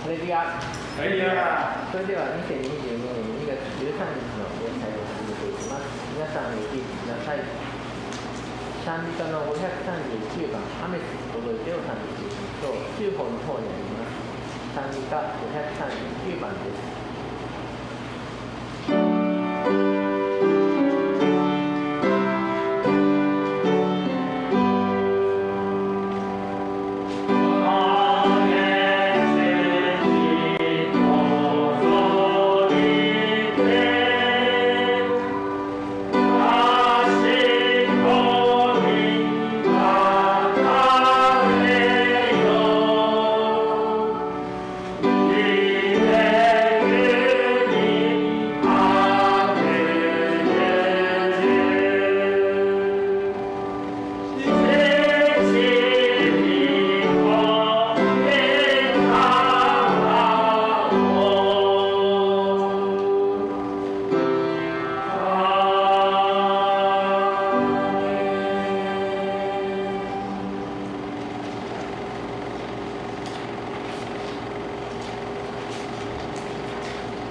レディア。それでは2022年2月13日の連載を始めていきます。皆さんお聞きください。賛美歌の539番、アメス届いてを賛美していきましょう。中法の方にあります。賛美歌539番です。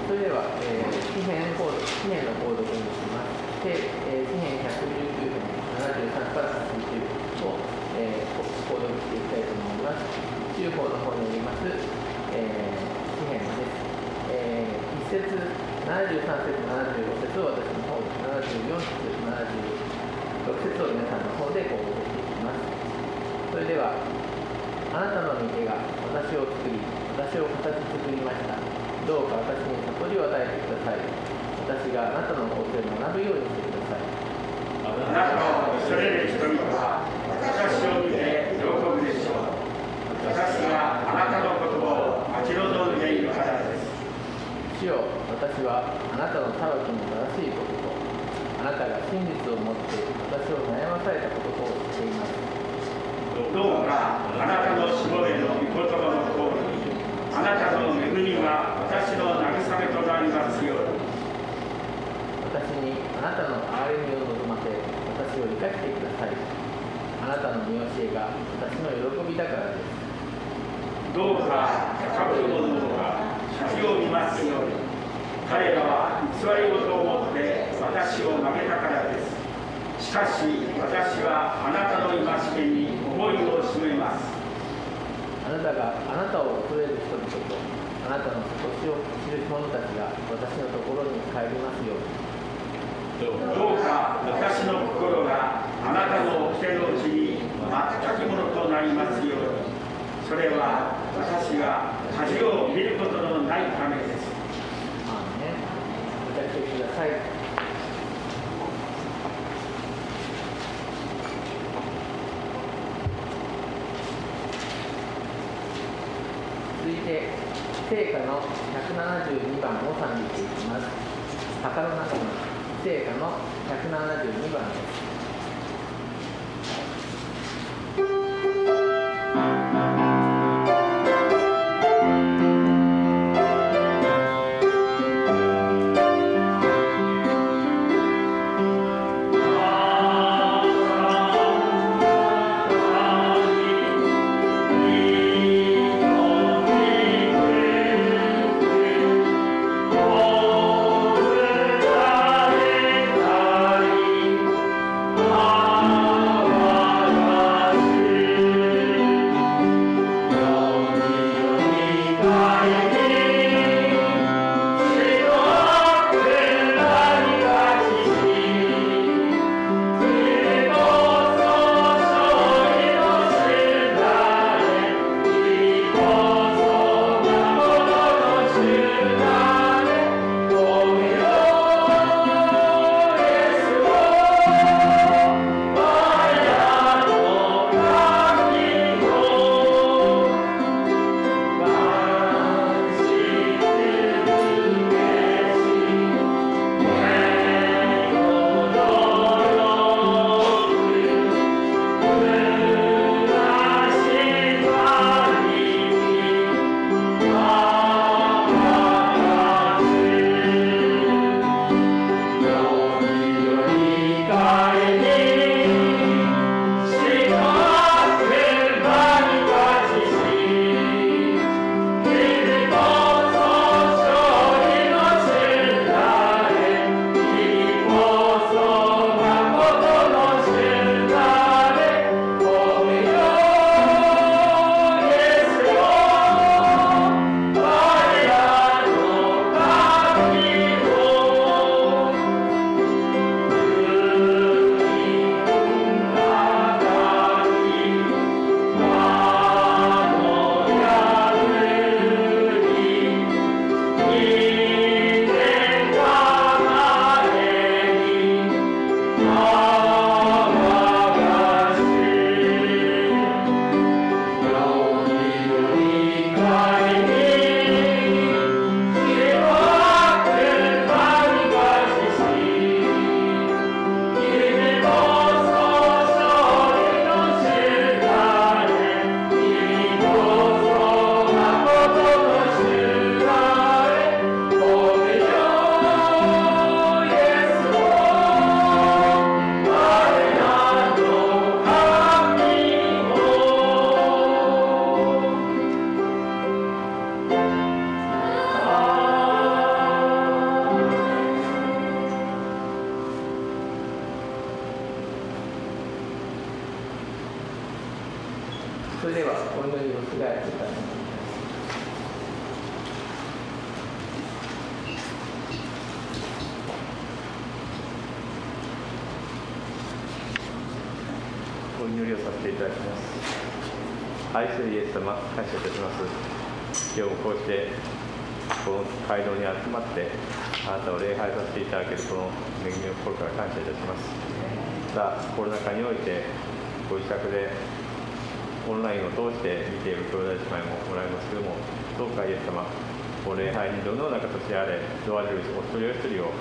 それでは、詩篇の購読にします。詩篇119編73から80を、購読していきたいと思います。中法の方にあります、詩篇です。1節、73節、75節を私の方で、74節、76節を皆さんの方で購読していきます。それでは、あなたの御手が私を作り、私を形作りました。どうか私に悟りを与えてください。私があなたの教えを学ぶようにしてください。あなたを恐れる人々は私を見て喜ぶでしょう。私があなたの言葉を待ち望んでいるからです。主よ、私はあなたの裁きの正しいことと、あなたが真実をもって私を悩まされたこととを知っています。どうかあなたのしもべの御言葉の通り、あなたの恵みが私の慰めとなりますように。私にあなたの憐れみを望ませ、私を生かしてください。あなたの見教えが私の喜びだからです。どうか高ぶる者が先を見ますように。彼らは偽り事をもって私を負けたからです。しかし私はあなたの戒めに思いを締めます。あなたを恐れる人々と、あなたの少しを知る者たちが私のところに帰りますように。どうか私の心があなたの掟のうちに全くものとなりますように。それは私が恥を見ることのないためです。アーメン。お立ちください。続いて、聖歌の172番を賛美していきます。宝の中の聖歌の172番です。あお祈りをさせていただきます。愛するイエス様、感謝いたします。今日もこうしてこの街道に集まってあなたを礼拝させていただけるこの恵みを心から感謝いたします。さあ、コロナ禍においてご自宅でオンラインを通して見ている兄弟姉妹もおられますけれども、どうかイエス様、この礼拝にどのような形であれ問われるお一人お一人を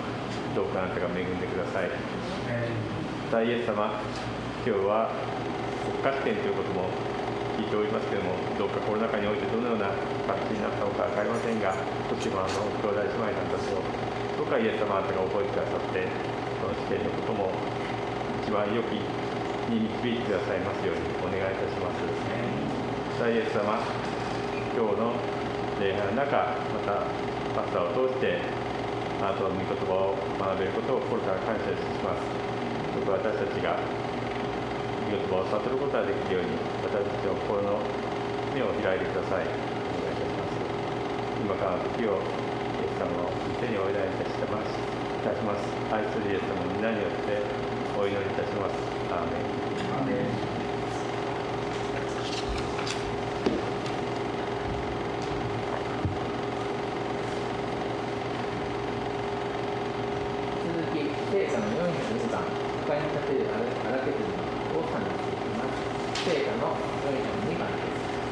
どうかあなたが恵んでください。さあイエス様、今日は国家試験ということも聞いておりますけれども、どうかコロナ禍においてどのような形になったのか分かりませんが、少しも兄弟姉妹さんたちをどうかイエス様あなたが覚えてくださって、この試験のことも一番良きに導いてくださいますようにお願いいたします。さあイエス様、今日の礼拝の中、またパスタを通してあなたの御言葉を学べることを心から感謝します。どうか私たちが御言葉を悟ることができるように、私たちの心の目を開いてください。お願いいたします。今からの時をイエス様の手にお委ねいたします。愛するイエス様の皆によってお祈りいたします。アーメン。アーメン。聖歌の402番、他に立てる荒削りを賛美していきます。聖歌の402番です。「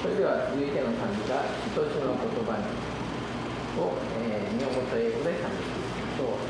それでは続いての賛美が「一つの言葉に」を、日本語と英語で賛美していきましょう。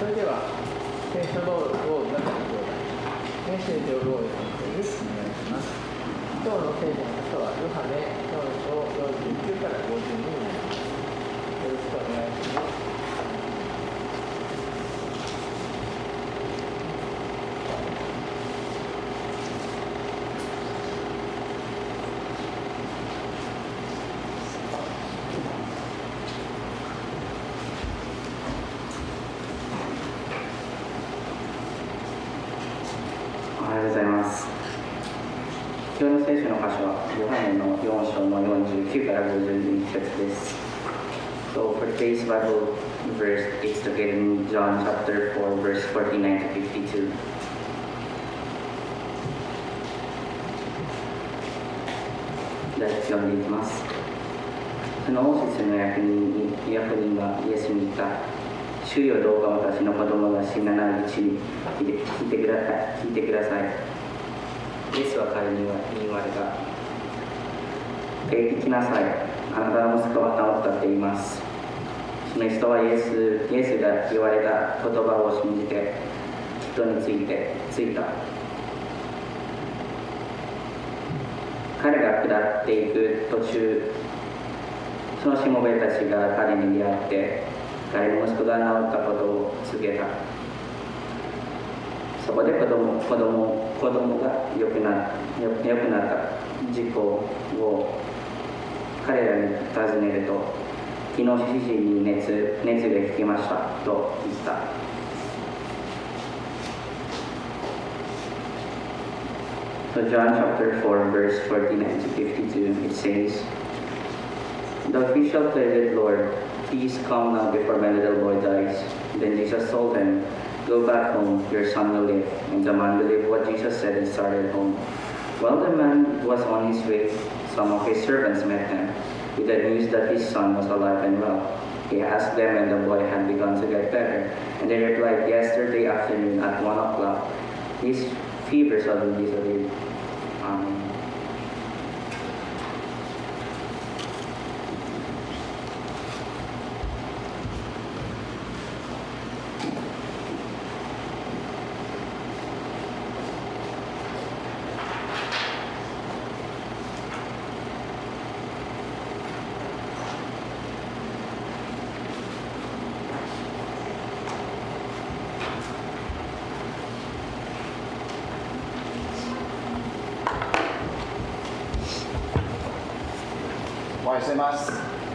それでは聖書朗読を歌った兄弟、メッセージを朗読先生にお願いします。今日の聖書の箇所はヨハネ4章49から52になります。よろしくお願いします。今日の聖書の箇所はヨハネの4章の49から52節です。So for today's Bible verse, it's located in John chapter 4, verse 49 to 52. 読んでいきます。その王室の役人がイエスに言った。主よ、どうか私の子供が死なないうちに聞いてください。イエスは彼に言われた。行きなさい。あなたの息子は治ったって言います。その人はイエスが言われた言葉を信じて、人についた。彼が下っていく途中、そのしもべたちが彼に出会って、彼の息子が治ったことを告げた。そこで子供が良くなった事故を彼らに尋ねると、昨日7時に熱が引きましたと言った。So John chapter 4 verse 49 to 52 it says, The official pleaded, Lord, please come now before my little boy dies. Then Jesus told him, Go back home, your son will live. And the man believed what Jesus said and started home. While the man was on his way, some of his servants met him with the news that his son was alive and well. He asked them when the boy had begun to get better, and they replied, "Yesterday afternoon at 1 o'clock, his fever suddenly disappeared." Amen.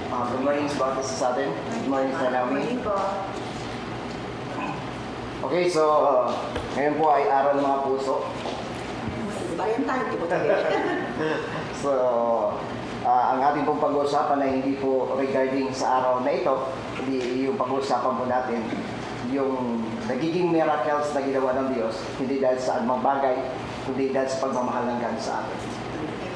Good morning sa atin. Good morning sa namin. Okay, so ngayon po ay araw ng mga puso. Valentine po So, ang ating pong pag-uusapan ay hindi po regarding sa araw na ito, hindi yung pag-uusapan po natin yung nagiging miracles na ginawa ng Diyos, hindi dahil sa anumang bagay, kundi dahil sa pagmamahal ng God sa atin.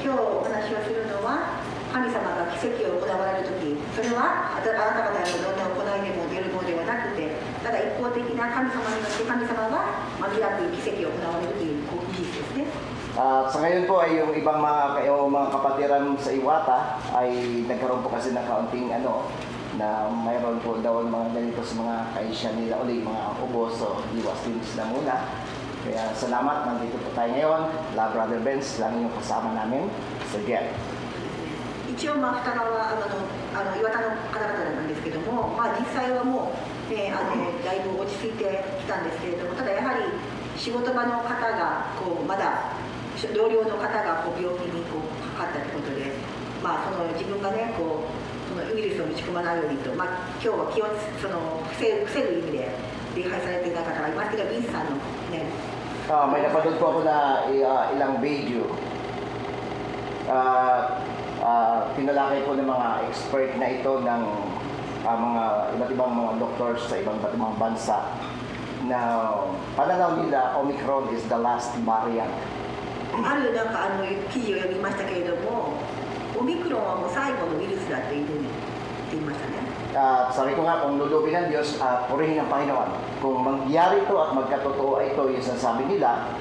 今日お話をするのは神様が奇跡を行われるとき、それはあなた方のどんな行いでも出るのではなくて、ただ一方的な神様によって神様が紛らわく奇跡を行われるという事実ですね。Sa ngayon po ay yung ibang mga kapatiran sa Iwata ay nagkaroon po kasi ng kaunting na mayroon po daw mga ganito sa mga kaisya nila uli, mga ubos, so iwas din sila muna. Kaya salamat, nandito po tayo ngayon. La Brother Benz, lang yung kasama namin sa Jet. 一応深川岩田の方々なんですけども、実際はもう、だいぶ落ち着いてきたんですけれども、ただやはり仕事場の方がまだ同僚の方が病気にかかったということで、その自分がねそのウイルスを持ち込まないようにと、今日は防ぐ意味で礼拝されていた方がいますけど、ビンスさんのね。May napanood po ako na ilang video. Tinalakay po ng mga expert na ito ng mga iba't ibang mga doctors sa iba't ibang bansa na pananaw nila Omicron is the last variant. ある記事を読みましたけれども、オミクロンはもう最後のウイルスだというふうに言っていましたね。Sabi ko nga, kung lulubin ng Diyos, purihin ng Panginoon. Kung mangyari ito at magkatotoo ito yung sinasabi nila,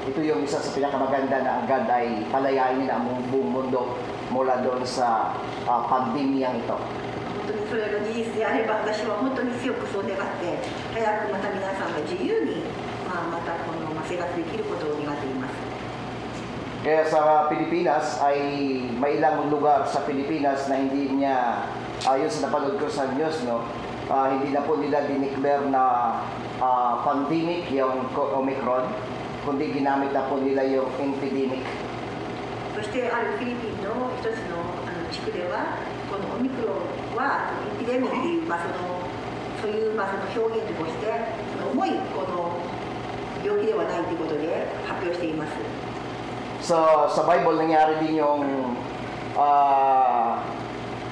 ito yung isa sa pinakamaganda na ang God ay palayain nila ang buong mundo mula doon sa pandemyang ito. 本当にそれが事実であれば、私は本当に強くそう願って、早くまた皆さんが自由に、また生活できることを願っています。 Kaya sa Pilipinas ay may ilang lugar sa Pilipinas na hindi niya, ayon sa napanood ko sa news, hindi na po nila dineclare na pandemic yung Omicron, kundi ginamit na po nila yung epidemic. そしてあるフィリピンの一つの地区では、このオミクロンはエピデミックという、そういうその表現として、重い病気ではないということで発表しています。 So, sa Bible, nangyari din yung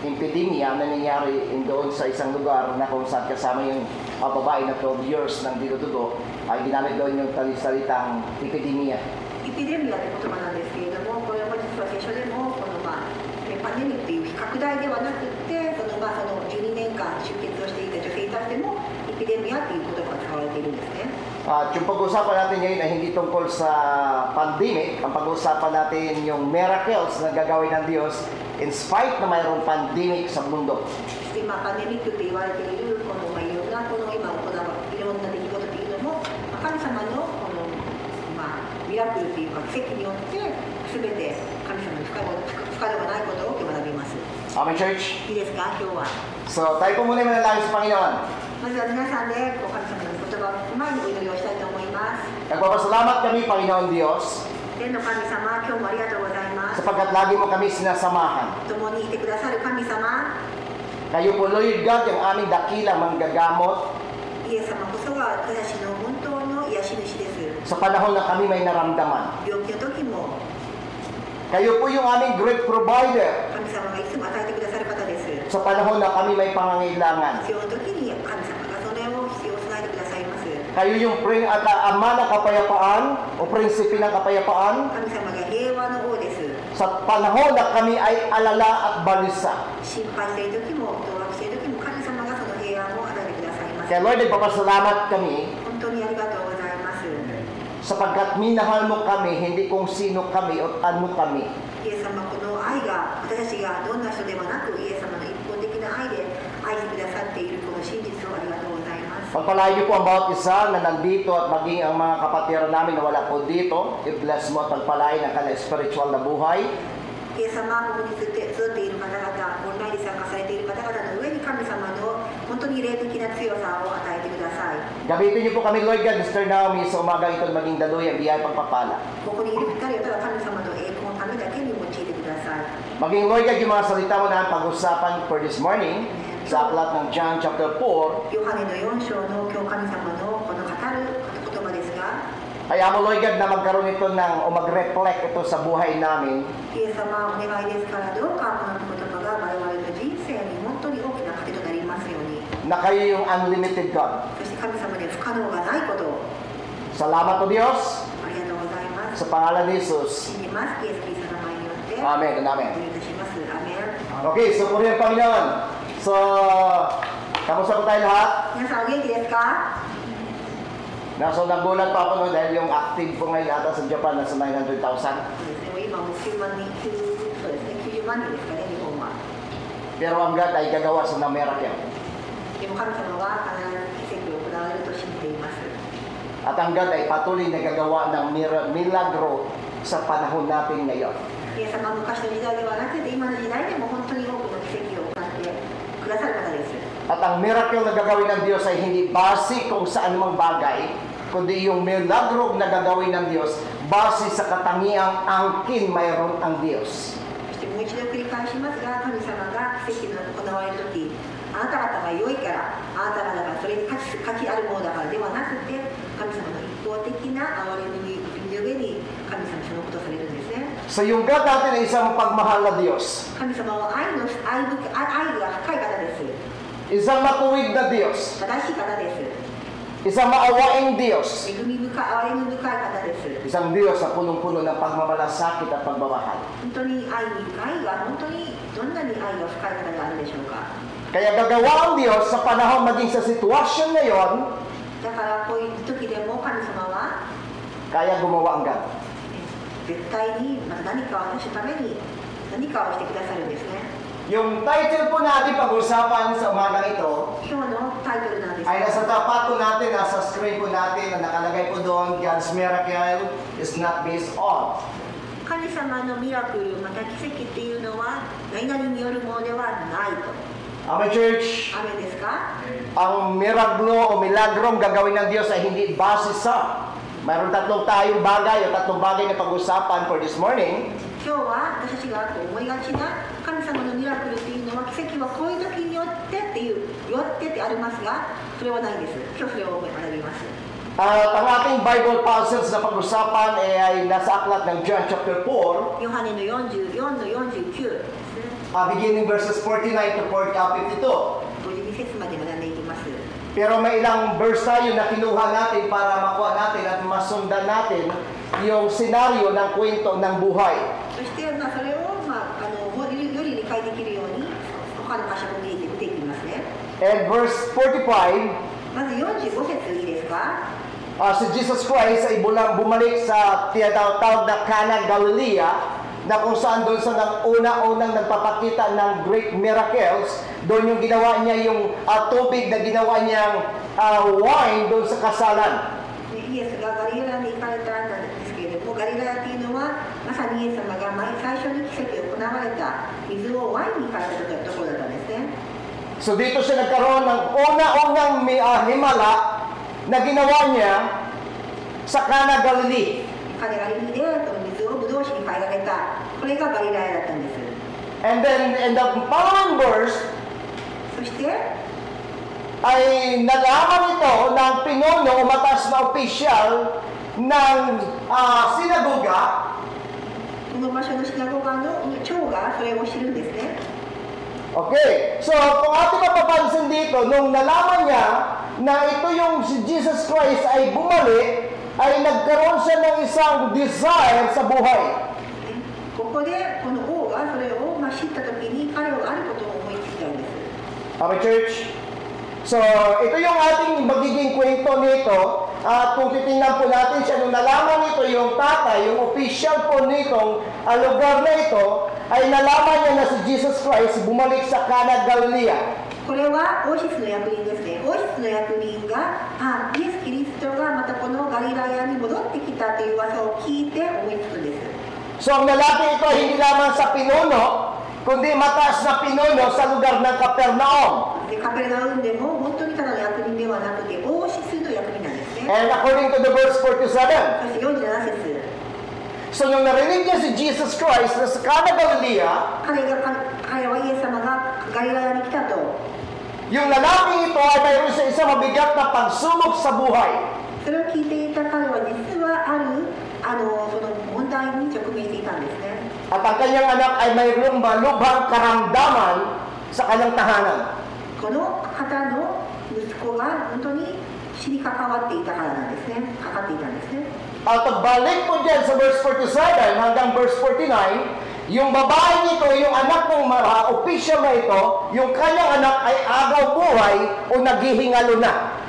epidemia na nangyari doon sa isang lugar na kung saan kasama yung babae na 12 years ng dinudugo, ay ginamit doon yung salitang epidemia. エピデミアという言葉なんですけれども、これは実は聖書でもパンデミックという拡大ではなくて、その12年間出血をしていた女性に対してもエピデミアという言葉が使われているんですね。 At yung pag-uusapan natin ngayon ay hindi tungkol sa pandemic. Ang pag-uusapan natin yung miracles na gagawin ng Diyos in spite na mayroong pandemic sa mundo. そしてパンデミックと言われているいろんな今行ういろんな出来事というのも、神様のミラクルというか奇跡によって全て神様の不可能がないことを学びます。 Amen, Church? いいですか、今日は。 So, tayo po muna manalangin sa Panginoon. まずは皆さんで神様の言葉を前にお祈りをしたいと思います。 Nagpapasalamat kami, Panginoon Diyos, 天の神様、今日もありがとうございます。 sapagkat lagi mo kami sinasamahan. 共にいてくださる神様、 Kayo po, Lord God, yung aming dakilang manggagamot イエス様こそが私たちの本当の癒し主です。 sa panahon na kami may naramdaman. 病気の時も Kayo po yung aming great provider 神様がいつも与えてくださる方です。 sa panahon na kami may pangangailangan. 必要の時に神様がそれを必要とさせてくださいます。 Kayo yung ama ng kapayapaan o prinsipe ng kapayapaan 神様が平和の王です。 sa panahon na kami ay alala at balisa. 心配している時も、当惑し Kaya Lord, nagpapasalamat kami 本当にありがとうございます。 sapagkat minahal mo kami, hindi kung sino kami o ano kami. イエス様、この愛が私たちがどんな人ではなく、イエス様の一方的な愛で愛してくださっているこの真実をありがとうございます。 Pagpalain niyo po ang bawat isa na nandito at maging ang mga kapatiran namin na wala po dito. I-bless mo at pagpalain ang kanilang spiritual na buhay. イエス様、ここにずっといる方々、オンラインで参加されている方々の上に神様の本当に霊的な強さを与えてください。 Gamitin niyo po kami, Lord God, Mr. Naomi, sa umagang ito maging daluyan, biyay pagpapala. ここにいる2人はただ神様の栄光のためだけに用いてください。 Maging, Lord God, yung mga salita mo na pag-usapan for this morning sa aklat ng John chapter 4. ヨハネの4章の今日神様のこの語る言葉ですが、 Kaya mo, Lord God, na magkaroon ito ng, o mag-reflect ito sa buhay namin. イエス様、お願いですからどうかこの言葉が我々の人生に本当に大きな糧となりますように。 Na kayo yung unlimited God. そして神様には不可能がないことを Salamat o Diyos ありがとうございます。 sa pangalan ni Jesus. 信じます。イエス・キリストの名前によって。 Amen and お Amen. 願いいたします。アメン。 Okay, so puri ang Panginoon. So, kamusta po tayo lahat? 皆さんお元気ですか？ Naso nagulat pa ako no, dahil yung active po ngayon ata sa Japan nasa 900,000. そうですね。今も9万人、そうですね。90万人ですかね、日本は。 Pero ang God ay gagawa sa miracle. でも神様は必ず奇跡を行われると信じています。 At ang God ay patuloy na gagawa ng milagro sa panahon natin ngayon. イエス様は昔の時代ではなくて今の時代でも本当に多くの奇跡を行ってくださる方です。 At ang miracle na gagawin ng Diyos ay hindi base kung saan mang bagay, kundi yung milagro na gagawin ng Diyos base sa katangiang angkin mayroon ang Diyos. そしてもう一度繰り返しますが、神様が奇跡の行われるとき、あなた方が良いから、あなた方がそれに価値あるものだからではなくて、神様の一方的な憐れみの上に神様そのことをされるんですね。 So yung God natin ay isang pagmahal na Diyos. 神様は愛が深い方です。 Isang matuwid na Diyos. 正しい方です。 Isang maawaing Diyos. 恵み深い、憐れみ深い方です。 Isang Diyos na punong-puno ng pagmamalasakit at pagmamahal. 本当に愛に深いが、本当にどんなに愛が深い方があるでしょうか。 Kaya gagawa ang Diyos sa panahon maging sa sitwasyon ngayon, だからこういう時でも神様は kaya gumawa ang God. 絶対にまた何かを私のために何かをしてくださるんですね。 Yung title po natin pag-usapan sa umagang ito 今日のタイトルなんです ay が、 nasa tapat po natin, nasa screen po natin na nakalagay po doon, God's miracle is not based on. 神様のミラクル、また奇跡っていうのは何々によるものではないと。 Amen, Church. アメンですか？ Ang miraglo o milagrong gagawin ng Diyos ay hindi base sa. Mayroon tatlong bagay na pag-usapan for this morning. 今日は私たちが思いがちな神様のミラクルっていうのは奇跡はこういう時によってっていうよってってありますが、それはないんです。今日それを学びます。 At ang ating Bible passage na pag-usapan ay nasa aklat ng John chapter 4, ヨハネの44の49ですね。 beginning verses 49 to 52. 52節まで学んでいきます。 Pero may ilang verse tayo na kinuha natin para makuha natin at masundan natin yung senaryo ng kwento ng buhay. そして、それを、より理解できるように他の箇所を見ていきますね。 And verse 45, まず45節いいですか？ si Jesus Christ ay bumalik sa tinatawag na Cana Galilea na kung saan doon sa una-unang nagpapakita ng great miracles, doon yung ginawa niya yung tubig na ginawa niyang wine doon sa kasalan. イエスがガリラに行かれたんですけれども、ガリラっていうのはまさにイエス様が最初に奇跡を行われた水をワインに変えたところだったんですね。 So dito siya nagkaroon ng una-unang himala na ginawa niya sa Cana Galilee. 彼がガリリで水をブドウ酒に変えられた、これがガリラヤだったんです。 And then in the following verse, そしてay nalaman ito ng pinuno o mataas na opisyal ng sinagoga. この場所のシナゴガの長がそれを知るんですね。 Okay, so kung ating mapapansin dito, nung nalaman niya na ito yung si Jesus Christ ay bumalik, ay nagkaroon siya ng isang desire sa buhay. ここでこの王がそれを知ったときに彼はあることを思いついたんです。 Amen, Church? So, ito yung ating magiging kwento nito. At kung titingnan po natin siya, nung nalaman nito yung tatay, yung official po nitong lugar na ito, ay nalaman niya na si Jesus Christ bumalik sa Cana Galilea. これはオーシスの役人ですね。オーシスの役人が、イエス・キリストがまたこのガリラヤに戻ってきたという噂を聞いて思いつくんです。So, ang lalaki ito hindi lamang sa pinuno, kundi mataas na pinuno sa lugar ng Capernaum. でカペルナウムでも本当にただの役人ではなくて、オーシスの役人なんですね。 And according to the verse 47, そして47節。 so nung narinig niya si Jesus Christ na sa Cana Galilea, 彼はイエス様がガリラヤに来たと。 yung lalaking ito ay mayroon sa isang mabigat na pagsubok sa buhay. それを聞いていた彼は実はその問題に直面していたんですね。 At ang kanyang anak ay mayroong malubhang karamdaman sa kanyang tahanan. この方の息子が本当に死に関わっていたからなんですね。かかっていたんですね。 At pagbalik po dyan sa verse 47 hanggang verse 49, yung babae nito, yung anak ng official na ito, yung kanyang anak ay agaw buhay o naghihingalo na.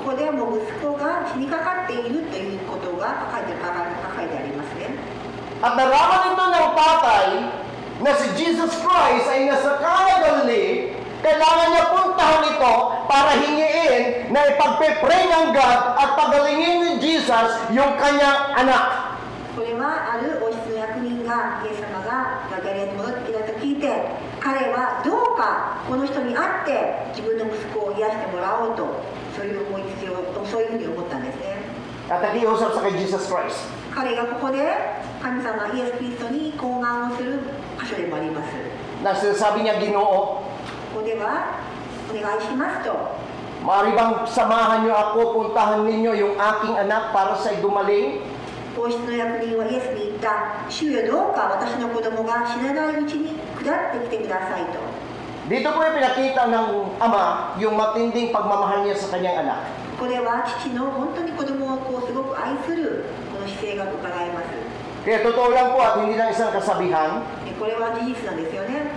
ここでも息子が死にかかっているということが書いてありますね。 At naraman ito ng tatay na si Jesus Christ ay nasa Cana Galilea, kailangan niya puntahan ito para hingiin na ipagpe-pray ng God at pagalingin ni Jesus yung kanyang anak. これはある王室の役人がイエス様がガリラヤに戻ってきたと聞いて、彼はどうかこの人に会って自分の息子を癒してもらおうと、そういう思いつきを、そういうふうに思ったんですね。 At nakiusap sa kay Jesus Christ. 彼がここで神様イエス・キリストに懇願をする箇所でもあります。 Na sinasabi niya, Ginoo, ここではお願いしますと。 maaari bang samahan niyo ako, puntahan ninyo yung aking anak para sa gumaling? 王室の役人はイエスに言った。主よどうか私の子供が死なないうちに下ってきてくださいと。 Dito po yung pinakita ng ama yung matinding pagmamahal niya sa kanyang anak. これは父の本当に子供をすごく愛するこの姿勢が伺えます。 Kaya totoo lang po at hindi lang isang kasabihan これは事実なんですよね。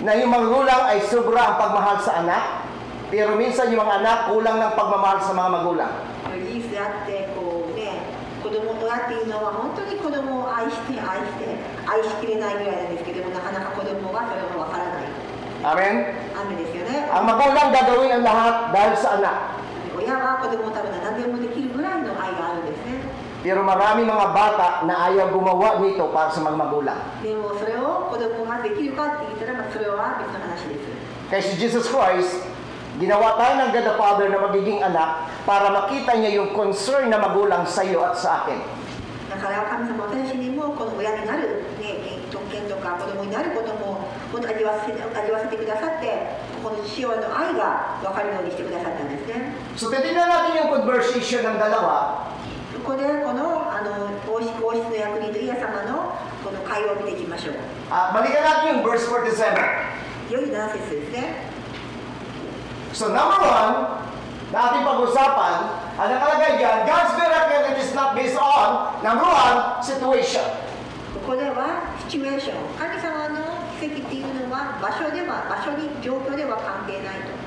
na yung magulang ay sobra ang pagmahal sa anak, pero minsan yung mga anak kulang ng pagmamahal sa mga magulang. 事実であってこうね、子供親っていうのは本当に子供を愛しきれないぐらいなんですけども、なかなか子供がそれがわからない。 Amen? 雨ですよね。 Ang magulang gagawin ang lahat dahil sa anak. 親は子供のために何でもできるぐらいの愛があるんですね。 Pero marami mga bata na ayaw gumawa nito para sa mga magulang. でもそれを子供ができるかって言ったら、それは別の話です。 Kaya si Jesus Christ, ginawa tayo ng God the Father na magiging anak para makita niya yung concern na magulang sa iyo at sa akin. だから神様は私にもこの親になる、特権とか子供になることも本当に味わわせてくださって、この父親の愛が分かるようにしてくださったんですね。 So titignan natin yung conversation ng dalawa. ここでこの王室の役人とイエス様のこの会話を見ていきましょう。 Balikan natin yung verse 47. 47節ですね。 So number one, na ating pag-usapan, ang nakalagay dyan, God's miracle it is not based on, number one, situation. ここではシチュエーション、神様の奇跡っていうのは場所に状況では関係ないと。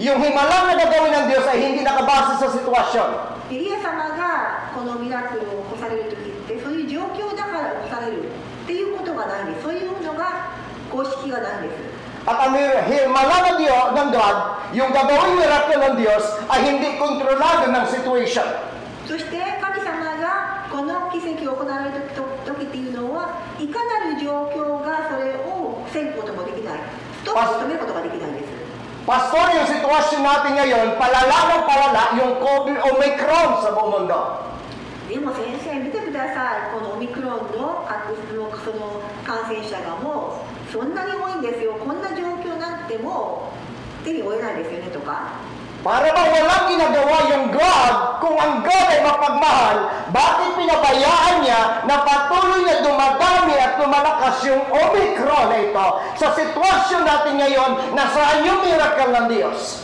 Yung himalang na gagawin ng Diyos ay hindi nakabase sa sitwasyon. イエス様がこのミラクルを起こされる時ってそういう状況だから起こされるっていうことがないんです。そういうのが公式がないんです。 At ang himalang ng God, yung gagawin miracle ng Diyos ay hindi kontrolado ng situation. そして神様がこの奇跡を行われる時っていうのはいかなる状況がそれを防ぐこともできない。ストップ止めることができないんです。 Pastor, yung sitwasyon natin ngayon, palala ng palala yung Omicron sa buong mundo. でも先生見てください。このオミクロンのその感染者がもうそんなに多いんですよ。こんな状況になっても手に負えないですよねとか。 Para bang walang ginagawa yung God kung ang God ay mapagmahal, bakit pinabayaan niya na patuloy na dumadami at lumalakas yung Omicron na ito sa sitwasyon natin ngayon na saan yung miracle ng Diyos?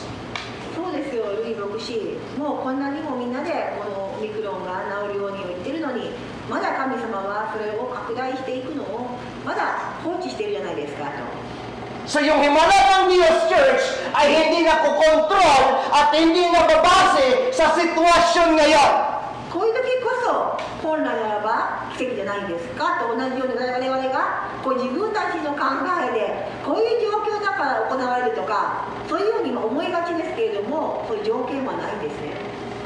そうですよ、ルイ牧師。もうこんなにもみんなでこのオミクロンが治るように言ってるのに、まだ神様はそれを拡大していくのをまだ放置しているじゃないですかと。 So yung himala ng Diyos Church ay hindi nakukontrol at hindi nababase sa sitwasyon ngayon. こういう時こそ本来ならば奇跡じゃないんですかと同じように我々がこう自分たちの考えでこういう状況だから行われるとかそういうように思いがちですけれどもそういう条件はないんですね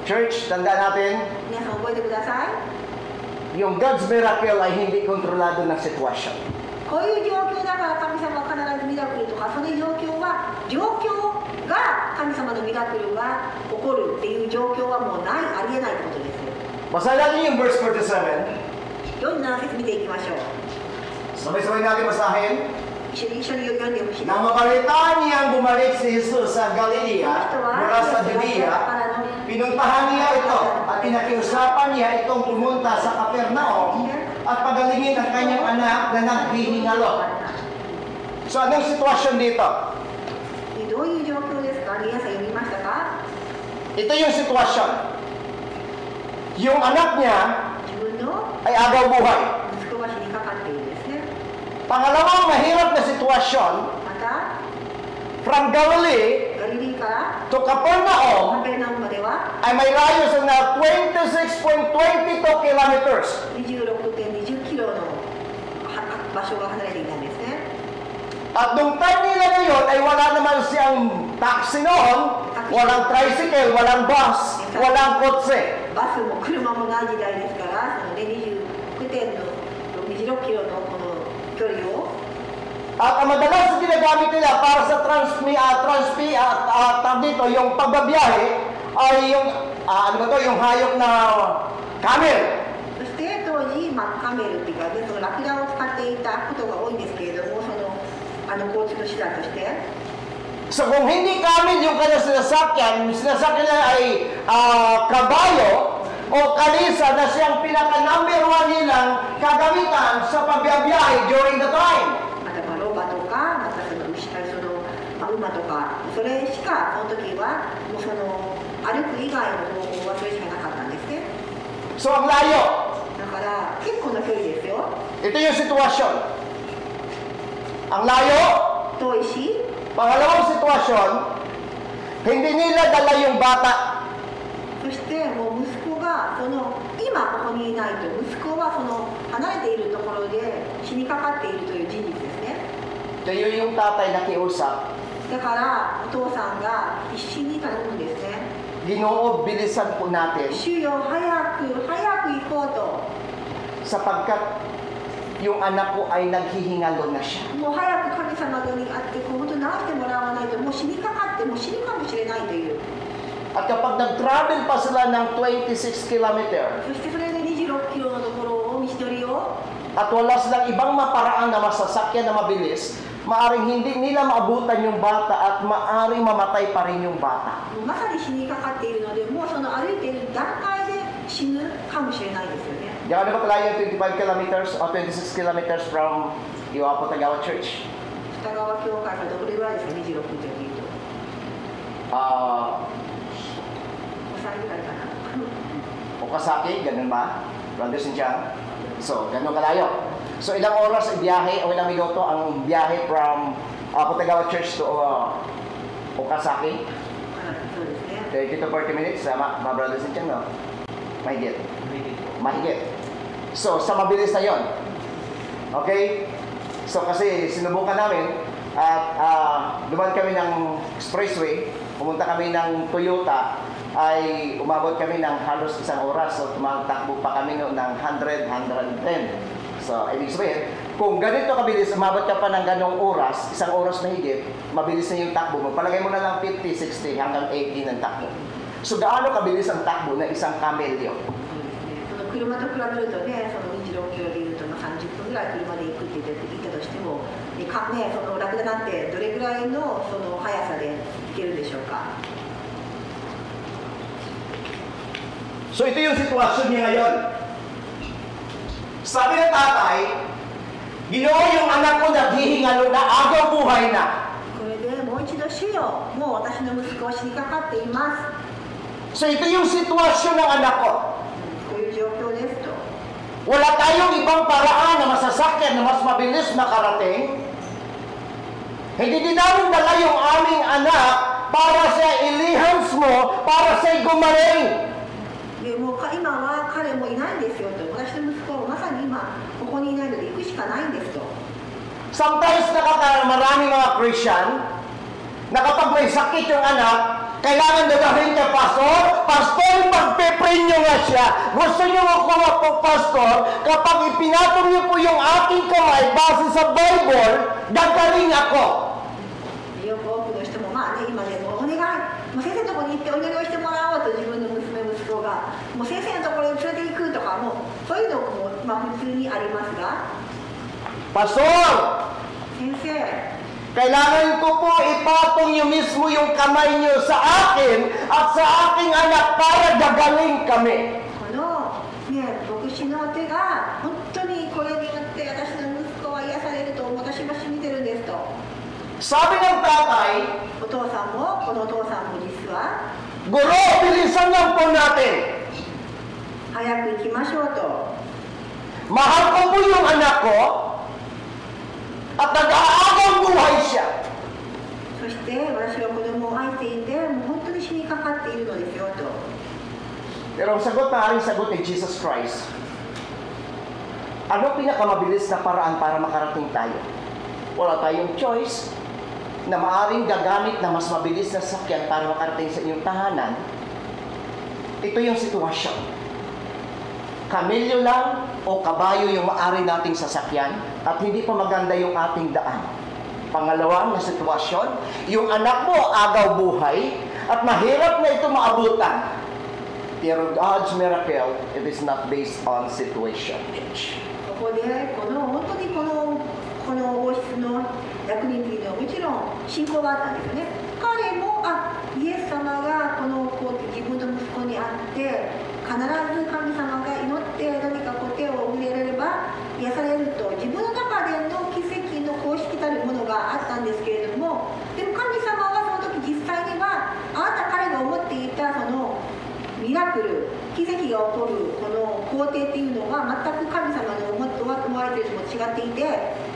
Church, tanda natin, 皆さん覚えてください yung God's miracle ay hindi kontrolado ng sitwasyon. こういう状況だから神様は必ずミラクルとかその状況が神様のミラクルが起こるっていう状況はもうないありえないことです Basahin natin yung verse 47. 47節見ていきましょう Sabay-sabay natin basahin. 一緒に読んでほしいです Nang mabalitaan niyang bumalik si Jesus sa Galilea mula sa Judea, pinuntahan niya ito at pinakiusapan niya itong pumunta sa Capernaum at pagalingin ang kanyang anak na naghihingalo. So anong sitwasyon dito? どういう状況ですか皆さん読みましたか Ito yung sitwasyon. Yung anak niya 自分の ay agaw buhay. 息子が死にかかっているんですね Pangalawang mahirap na sitwasyon, また from Galilee ガリリーから to Capernaum カペルナウムまでは ay may radius na 26.22 kilometers. 26.20 キロの場所が離れていたんですね At nung time nila ngayon ay wala naman siyang taxi noon, walang tricycle, walang bus, walang kotse. バスも車もない時代ですからその、ね、26キロのこの距離を At ang madalas na ginagamit nila para sa dito, yung pagbabiyahe ay yung, yung hayop na camel. そして当時、カメルっていうか、ね、そのラクダを使っていたことが多いんですけれども交通の手段として So kung hindi camel yung kanyang sinasakyan nila ay kabayo o kalisa na siyang pinaka-number 1 nilang kagamitan sa pagbiyahe during the time. またロバとか、またその馬とか、それしかその時はもうその歩く以外の方法はそれしかなかったんですね。 So ang layo. だから結構な距離ですよ。 Ito yung sitwasyon. Ang layo. 遠いし。 Pangalawang sitwasyon, hindi nila dala yung bata. そしてもう息子が今ここにいないと息子は離れているところで死にかかっているという事実ですね。 Kaya yung tatay nakiusap. だからお父さんが必死に頼むんですね。 Ginoo, bilisan po natin. 主よ早く行こうと。 Sapagkat yung anak ko ay naghihingalo na siya. もう早く神様に会って本当に治してもらわないともう死にかかってもう死ぬかもしれないという。 At kapag nag-travel pa sila ng 26 kilometer, そしてそれで26キロのところを道のりを at wala silang ibang maparaan na masasakyan na mabilis, maaring hindi nila maabutan yung bata at maaring mamatay pa rin yung bata. まさに死にかかっているのでもう歩いている段階で死ぬかもしれないですよね。 Diyan ba kalayo 25 kilometers o 26 kilometers from Iwapo Tagawa Church? 北川教会からどれぐらいですか26キロでいうと。5歳ぐらいかな。 Okasaki, ganun ba? Brother Sinchang? So, ganun kalayo. So, ilang oras ibiyahe o ilang minuto ang biyahe from Putagawa Church to Okasaki? そうですね。 30 to 40 minutes, sama, mga Brother Sinchang, no? Mahigit. So, sa mabilis na yon. Okay? So, kasi sinubukan namin at dumaan kami ng expressway, pumunta kami ng Toyota, ay umabot kami ng halos 1 oras. So, tumatakbo pa kami noon ng 100, 110. So, ibig sabihin, kung ganito kabilis, umabot ka pa ng ganong oras, 1 oras na higit, mabilis na yung takbo mo. Palagay mo na lang 50, 60 hanggang 80 ng takbo. So, gaano kabilis ang takbo ng isang kamelyo? 車と比べるとね、26キロでいうと30分ぐらい車で行くって言ったとしても、ラクダなんてどれぐらいの速さで行けるでしょうか。 So ito yung sitwasyon niya ngayon. Sabi ng tatay, Ginoo yung anak ko naghihingalo na agaw buhay na. これでもう一度主よ、もう私の息子は死にかかっています。 So ito yung sitwasyon ng anak ko. こういう状況ですと。 Wala tayong ibang paraan na masasakyan na mas mabilis makarating Hindi din namin dala yung aming anak para sa ilihans mo, para sa gumaling. でもう今は彼もいないんですよと、私の息子はまさに今ここにいないので行くしかないんですと。 Sometimes maraming mga Christian na kapag may sakit yung anak, kailangan dalahin kay pastor. Pastor, pagpe-pray nyo nga siya. Gusto nyo makuha po, pastor, kapag ipinatong nyo po yung aking kamay base sa Bible, gagaling ako. よく多くの人もまあね、今でもお願い、もう先生のところに行ってお願いしてもらおうと自分の娘息子がもう先生のところに連れて行くとかもうそういうのもまあ普通にありますが、 Pastor, 先生 kailangan ko po ipatong nyo mismo yung kamay nyo sa akin at sa aking anak para gagaling kami. このね牧師の手が本当にこれによって私の息子は癒されると私は信じてるんですと。 Sabi ng tatay, お父さんもこのお父さんも実は Guro, bilisan lang po natin. 早く行きましょうと。 Mahal ko po yung anak ko at nag-aagang buhay siya. そして私は子供を愛していてもう本当に死にかかっているのですよと。 Pero ang sagot na aring sagot ni Jesus Christ, ano pinakamabilis na paraan para makarating tayo? Wala tayong choice na maaring gagamit na mas mabilis na sakyan para makarating sa iyong tahanan. Ito yung sitwasyon. Kamilyo lang o kabayo yung maaari nating sasakyan at hindi pa maganda yung ating daan. Pangalawa na sitwasyon, yung anak mo agaw buhay at mahirap na ito maabutan. Pero God's miracle, it is not based on situation. ここで本当にこの王室の役人というのはもちろん信仰があったんですよね。彼もイエス様が自分の息子に会って必ず神様が祈って何か手を触れれれば癒されると自分の中での奇跡の公式たるものがあったんですけれども、でも神様はその時実際にはあなた彼が思っていたそのミラクル奇跡が起こるこの工程っていうのは全く神様の思われているのと違っていて、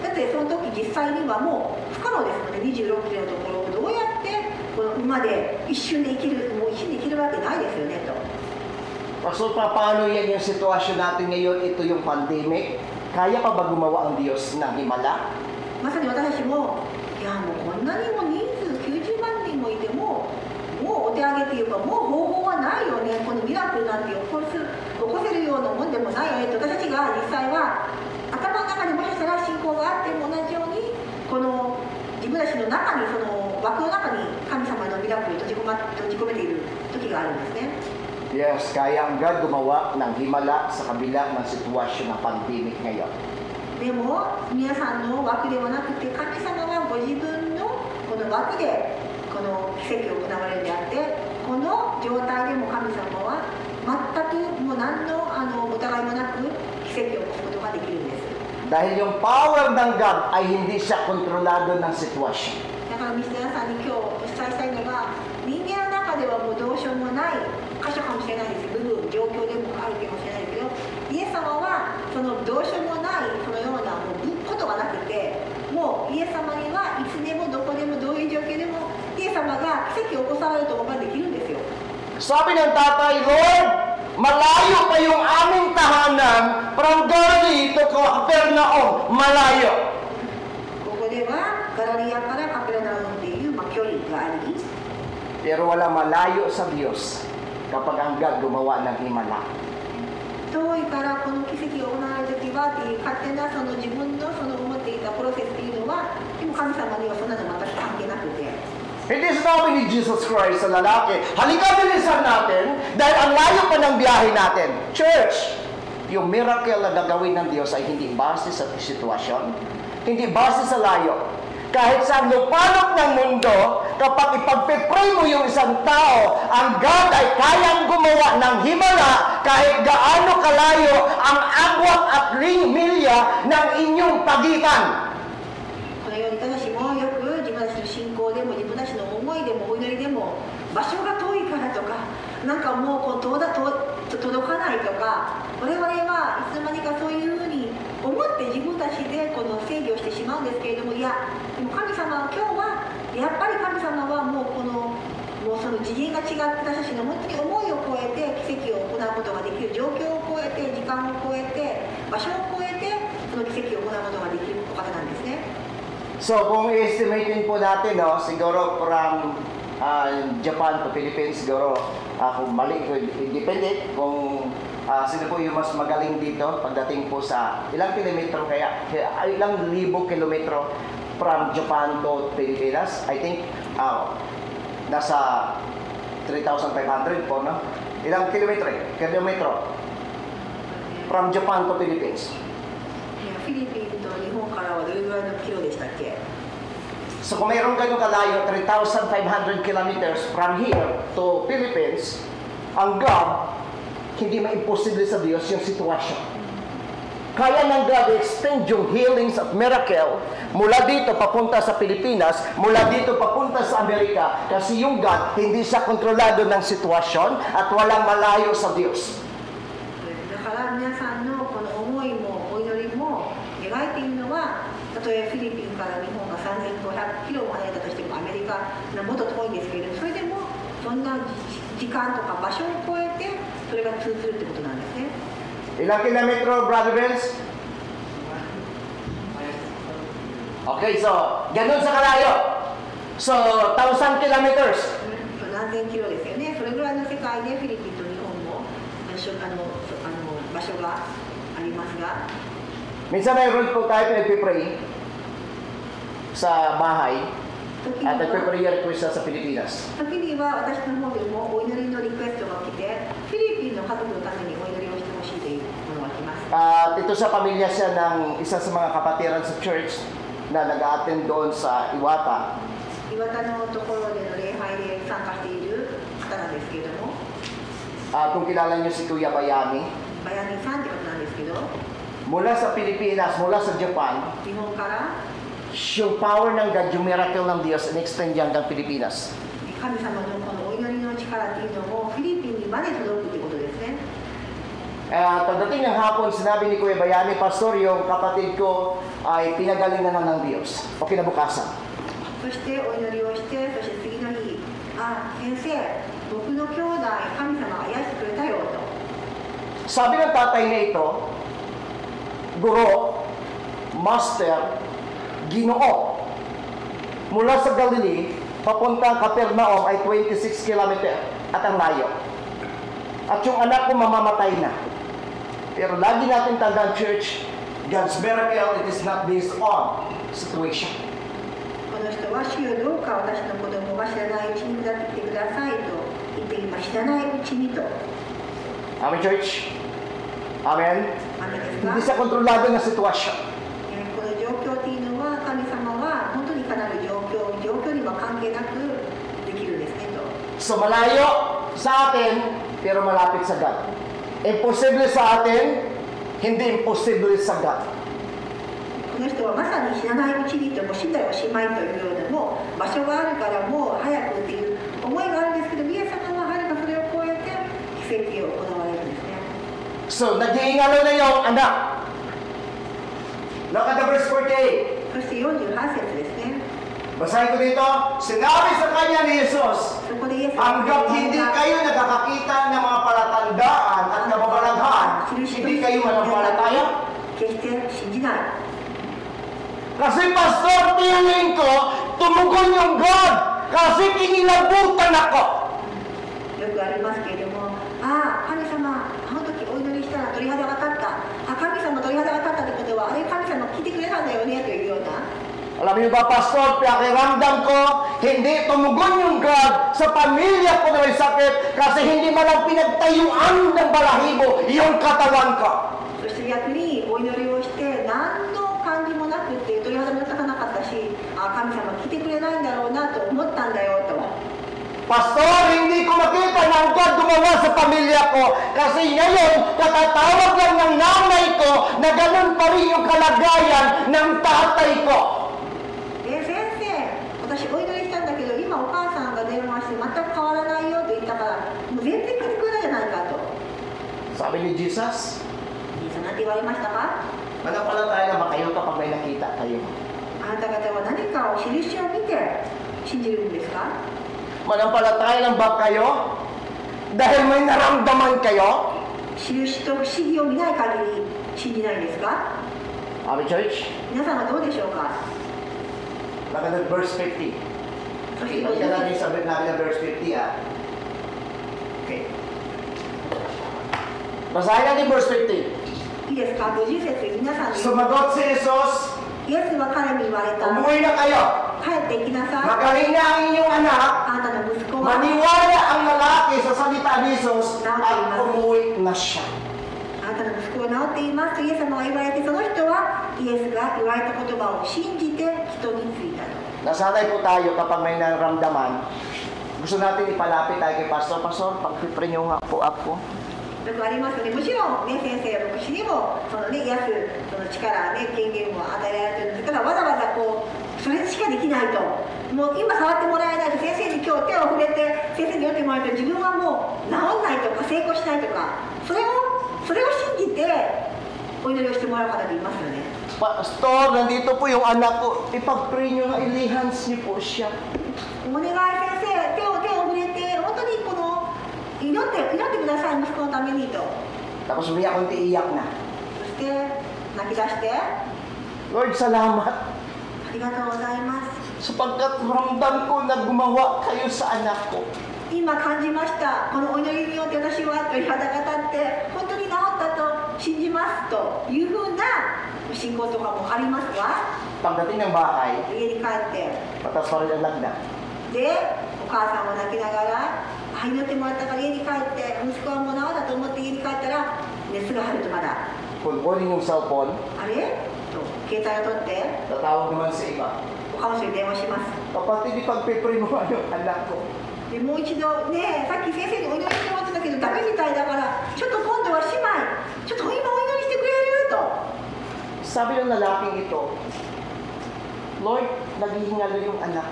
だってその時実際にはもう不可能ですので26キロのところをどうやってこの馬で一瞬で生きるわけないですよねと。 So, paano yan yung sitwasyon natin ngayon? Ito yung pandemic. Kaya pa ba gumawa ang Diyos ng himala? まさに私たちもいやもうこんなにも人数90万人もいてもうお手上げっていうかもう方法はないよね、このミラクルなんて起こせるようなもんでもないよねと。私たちが実際は頭の中にもしかしたら信仰があっても同じようにこの自分たちの中にその枠の中に神様のミラクルを閉じ込めている時があるんですね。 Yes, kaya ang God gumawa ng himala sa kabila ng sitwasyon ng pandemic ngayon. でも皆さんの枠ではなくて神様はご自分のこの枠でこの奇跡を行われるであって、この状態でも神様は全くもう何の疑いもなく奇跡を起こすことができるんです。 Dahil yung power ng God ay hindi siya kontrolado ng sitwasyon. だから皆さんに今日お伝えしたいのが、人間の中ではもうどうしようもない箇所かもしれないです、部分状況でもあるかもしれないけど、イエス様はそのどうしようもないそのようなもうことがなくて、もうイエス様にはいつでもどこでもどういう状況でもイエス様が奇跡を起こされることができるんですよ。 Sabi ng tatay, Lord, malayo pa yung aming tahanan from Galilee to Capernaum, malayo. ここではガラリアからカペルナウムという距離があり、 Pero wala malayo sa Diyos kapag ang God gumawa ng himala. 遠いからこの奇跡が行われるときはっていう勝手なその自分のその思っていたプロセスっていうのは、でも神様にはそんなの全く関係なくて。 Hindi sinabi ni Jesus Christ sa lalaki, halika bilisan natin dahil ang layo pa ng biyahe natin. Church, yung miracle na gagawin ng Diyos ay hindi base sa sitwasyon, hindi base sa layo. Kahit sa lupalop ng mundo, kapag ipagpipray mo yung isang tao, ang God ay kayang gumawa ng himala kahit gaano kalayo ang agwat at milya ng inyong pagitan. このように私もよく自分たちの信仰でも自分たちの思いでもお祈りでも場所が遠いからとか、なんかもう届かないとか、我々はいつの間にかそういうふうに思って自分たちでこの制御してしまうんですけれども、いやでも神様は今日やっぱり神様はもうその次元が違って私たちの本当に思いを超えて奇跡を行うことができる、状況を超えて時間を超えて場所を超えてその奇跡を行うことができるお方なんですね。So kung i-estimatein po natin, no, siguro from Japan to Philippines, siguro kung mali, depende kung sino po yung mas magaling dito pagdating po sa ilang kilometro ilang libo kilometro from Japan to Pilipinas. I think nasa 3,500 po, no? Ilang kilometro from Japan to Philippines. フィリピンと日本からはどれぐらいのキロでしたっけ？ So kung mayroong ganun kalayo, 3,500 kilometers from here to Philippines, ang God, hindi ma-imposible sa Diyos yung sitwasyon. Kaya ng God extend yung healings at miracle mula dito papunta sa Pilipinas, mula dito papunta sa Amerika, kasi yung God, hindi siya kontrolado ng sitwasyon at walang malayo sa Diyos. だから皆さんのこの思いもお祈りも描いているのは、たとえフィリピンから日本が3500キロも離れたとしてもアメリカのもっと遠いんですけれども、それでもそんな時間とか場所を超えてそれが通ずるってことなんですね。Ilang kilometro, Brother Vince? Okay, so, ganun sa kalayo. So, 1,000 kilometers. 何千キロですよね。それぐらいの世界でフィリピンと日本も場所がありますが、 Minsan mayroon po tayo nagpipray sa bahay at nagpiprayer request sa Pilipinas. 時には私の方でもお祈りのリクエストが来て、フィリピンの家族のためにお祈りをしてほしいというものが来ます。 At ito sa pamilya siya ng isa sa mga kapatiran sa church na nag-attend doon sa Iwata. 岩田のところでの礼拝で参加している方なんですけれども、 Kung kilala niyo si Kuya Bayani, バヤニさんってことなんですけど、 mula sa Pilipinas, mula sa Japan, 日本から yung power ng God, yung miracle ng Diyos, in-extend yan hanggang Pilipinas. 神様のこのお祈りの力っていうのもフィリピンにまで届くってことですね。 Pagdating ng hapon, sinabi ni Kuya Bayani, Pastor, yung kapatid ko ay pinagaling na ng Diyos. O kinabukasan. そしてお祈りをして、そして次の日、先生、僕の兄弟、神様が癒してくれたよと。 Sabi ng tatay na ito, Guro, Master, Ginoo, mula sa Galilee, papuntang Capernaum ay 26 kilometer at ang layo. At yung anak ko mamamatay na. Pero lagi natin tandaan, church, God's miracle, it is not based on situation. この人は主よどうか私の子供が知らないうちに下ってきてくださいと言っています。知らないうちにと。 Amen, church? Amen? アメです Hindi か？ sa kontrolado ng sitwasyon. この状況というのは神様は本当にいかなる状況には関係なくできるんですねと。 So malayo sa atin, pero malapit sa God. Imposible sa atin, hindi imposible sa God. この人はまさに知らないうちにともう死んだらおしまいというようなもう場所があるからもう早くっていう思いがあるんですけど、イエス様ははるかそれを超えて奇跡を行われるんですね。 So, nag-iingalo na yung anak. Look at the verse 48. そして48節ですね。 Basahin ko dito, sinabi sa kanya ni Jesus, そこでイエス様 hanggang hindi kayo nakakakita ng mga palatandaan at kababalaghan, hindi kayo manampalataya. 決して信じない。 Kasi pastor, feeling ko, tumugon yung God. Kasi kinilabutan ako. よくありますけれども、神様、あの時お祈りしたら鳥肌が立った。神様鳥肌が立ったってことは、あれ神様聞いてくれたんだよねというような。 Alam niyo ba, pastor, pakiramdam ko, hindi tumugon yung God sa pamilya ko na may sakit kasi hindi man lang pinagtayuan ng balahibo yung katawan ko. そして逆にお祈りをして何の感じもなくって鳥肌も立たなかったし、神様来てくれないんだろうなと思ったんだよと。 Pastor, hindi ko makita ng God gumawa sa pamilya ko kasi ngayon katatawag lang ng nanay ko na ganun pa rin yung kalagayan ng tatay ko. 先生、私お祈りしたんだけど今お母さんが電話して全く変わらないよと言ったからもう全然来てくれないじゃないかと。 Sabi ni Jesus, イエスなんて言われましたか？ manampalataya naman kayo kapag may nakita kayo. あなた方は何かを印を見て信じるんですか？ Manampalataya lang ba kayo? Dahil may naramdaman kayo? 印と不思議を見ない限り信じないんですか？ Amen, church? 皆さんはどうでしょうか？ Maganda verse 50. そして Okay, balikan natin yung sabi namin ng verse 50, ah. Okay. Basahin natin verse 50. いいですか？50節、皆さんに Sumagot si Jesus, イエスは彼に言われた。 umuwi na kayo. 帰ってきなさい。 Magaling na ang inyong anak. あなたの息子は Maniwala ang lalaki sa salita ni Jesus at umuwi na siya. あなたの息子が治っていますとイエス様が言われて、その人はイエスが言われた言葉を信じて人についたと。 Nasanay po tayo kapag may nararamdaman, gusto natin ipalapit tayo kay Pastor. Pastor, pag-pray niyo nga po ako. よくありますよね。もちろんね、先生牧師にもそのね、癒すその力ね、権限も与えられてるんですから、わざわざこうそれしかできないと。もう今触ってもらえないと、先生に今日手を触れて先生に読んでもらえると自分はもう治んないとか成功しないとか、それを信じてお祈りをしてもらう方でいますよね。 Pastor, nandito po yung anak ko. Ipag-pray niyo nga, ilihans niyo po siya. お願い先生、手を触れて本当にこの祈ってください、息子のためにと。 Tapos umiyak kong iiyak na. そして泣き出して、 Lord, salamat. ありがとうございます。 Sapagkat ramdam ko na gumawa kayo sa anak ko. 今感じました。このお祈りによって私は鳥肌が立って本当に治ったと信じますというふうな信仰とかもありますわ。 Pagdating ng bahay, 家に帰って、 patas pa rin ang lagda. でお母さんも泣きながら、祈ってもらったから家に帰って、息子はもう治ったと思って家に帰ったら熱が入るとまだ、 Kunin yung cellphone, あれと携帯を取って tatawag naman sa iba. 他の人に電話します。 Kapatid, ipag-pray mo nga yung anak ko. でもう一度ね、さっき先生にお祈りしてもらってたけどダメみたいだから、ちょっと今度は姉妹、ちょっと今お祈りしてくれると。 Sabi ng lalaking ito, Lord, naghihingalo yung anak.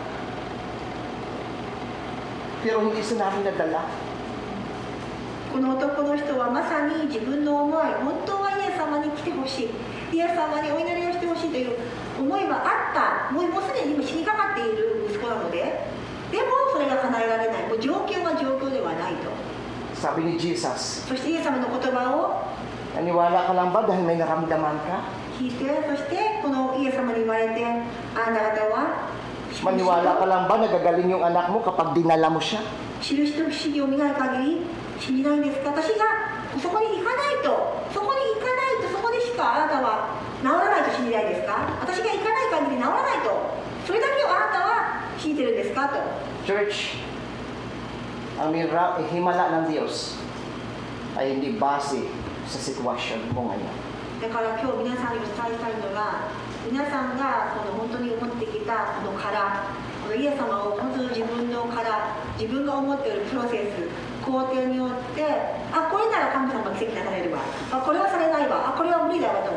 Pero hindi sa namin nadala. この男の人はまさに自分の思い、本当はイエス様に来てほしい、イエス様にお祈りをしてほしいという思いはあった。もうすでに今死にかかっている息子なので、でもそれが叶えられない。もう状況は状況ではないと。 Sabi ni Jesus, そしてイエス様の言葉を naniwala ka lang ba dahil may naramdaman ka? 聞いて、そしてこのイエス様に言われて、あなた方は Maniwala ka lang ba nagagaling yung anak mo kapag dinala mo siya? 印と不思議を見ない限り信じないんですか？私がそこに行かないと、そこに行かないと、そこでしかあなたは治らないと信じないですか？私が行かない限り治らないと、それだけをあなたは信じてるんですかと。 Church, ang himala ng Diyos ay hindi base sa sitwasyon mo ngayon. だから今日皆さんにお伝えしたいのが、皆さんがこの本当に思ってきたこの殻、このイエス様を本当に自分の殻、自分が思っているプロセス、工程によって、あ、これなら神様が奇跡がされるわ、あ、これはされないわ、あ、これは無理だわと。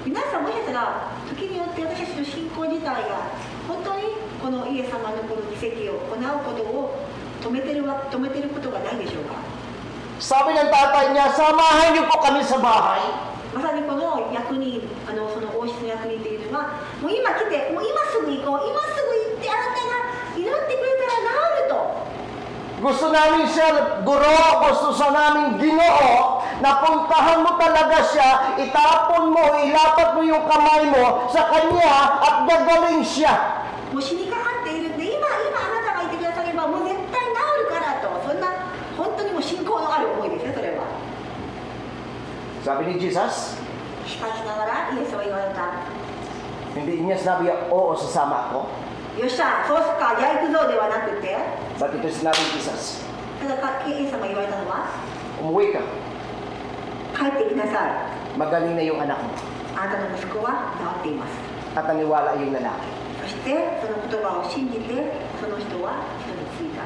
皆さんもしかしたら時によって私たちの信仰自体が本当にこのイエス様のこの奇跡を行うことを止めてることがないでしょうか。 Sabi ng tatay niya, samahan niyo po kami sa bahay. まさにこの役人、その王室の役人というのは、もう今来て、もう今すぐ行こう、今すぐ行って、あなたが祈ってくれたら治ると。 Gusto namin siya, guro, gusto sa namin Ginoo, napuntahan mo talaga siya, itapon mo, ilapat mo yung kamay mo sa kanya at gagaling siya. もう死にかかっているんで、今あなたが言ってくだされば、もう絶対治るからと。そんな、本当にもう信仰のある思いですね、それは。 Sabi ni Jesus, しかしながら、イエスは言われた。 hindi niya sinabi, oo, sasama ako. よっしゃ、そうすっか、じゃあ行くぞではなくて、 But ito sinabi ni Jesus, ただイエス様が言われたのは、 umuwi ka, 帰ってきなさい。 magaling na yung anak mo. あなたの息子は治っています。 At naniwala yung lalaki. そしてその言葉を信じて、その人は人についた。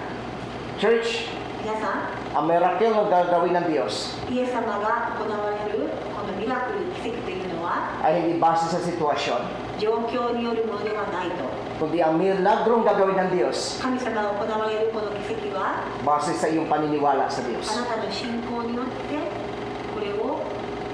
Church, 皆さん、 ang miracle na gagawin ng Diyos イエス様が行われるこのミラクル、奇跡というのは ay hindi base sa sitwasyon, 状況によるものではないと。 kundi ang milagrong gagawin ng Diyos 神様が行われるこの奇跡は base sa iyong paniniwala sa あ Diyos. なたの信仰によってこれを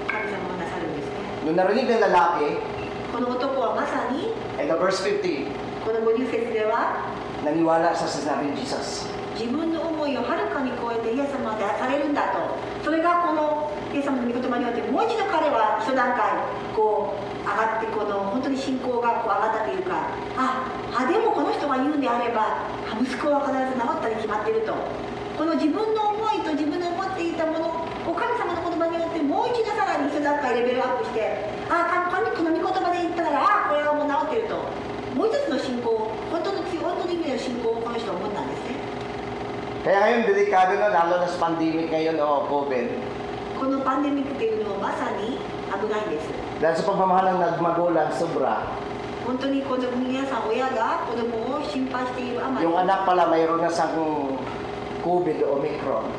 神様がなさるんですね。 Nung narinig ng lalaki, この男はまさに in the verse 50, この50節では naniwala sa sinabi ni Jesus. 自分の思いをはるかに超えてイエス様でされるんだと、それがこのイエス様の御言葉によってもう一度彼は一段階こう上がって、この本当に信仰がこう上がったというか、でもこの人が言うんであれば息子は必ず治ったに決まっていると、この自分の思いと自分の思っていたものを神様の言葉によってもう一度さらに一段階レベルアップして、この御言葉で言ったらこれはもう治っていると、もう一つの信仰、本当の意味での信仰をこの人は持ったんですね。Kaya ngayon, delikado na, lalo na sa pandemic ngayon o COVID. このパンデミックというのはまさに危ないんです。 Dahil sa pagmamahal ng nagmagulang sobra, 本当に子供皆さん、親が子供を心配しているあまり、 yung anak pala mayroon na sang COVID o Omicron.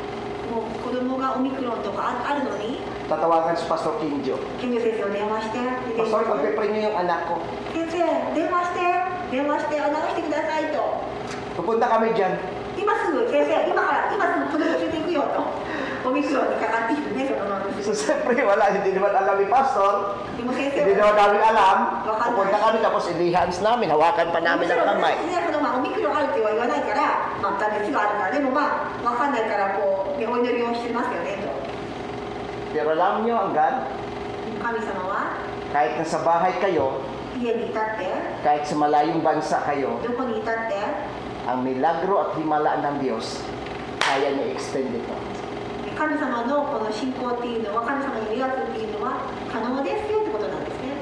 もう子供がオミクロンとかあるのに、 Tatawagan si Pastor Kinjo. 金魚先生を電話して、 Pastor, pag-pray niyo yung anak ko. 先生、電話して、治してくださいと。 Pupunta kami dyan. 今すぐ先生、今すぐ子供連れて行くよと。オミクロンにかかっているね、そのまま。 So siyempre wala, hindi naman alam ni Pastor. でも先生 Hindi は naman namin alam. Pupunta kami tapos i-hands namin, hawakan pa も namin ち ang ろん kamay. オミクロンあるとは言わないから、熱があるから、でも分かんないからこう、お祈りをしてますよねと。 Pero alam niyo ang God, 神様は kahit nasa bahay kayo, 家に至って、 kahit sa malayong bansa kayo, どこに至って、 ang milagro at himala ng Diyos, kaya niya extend ito. 神様のこの信仰っていうのは、神様にミラクルっていうのは可能ですよってことなんですね。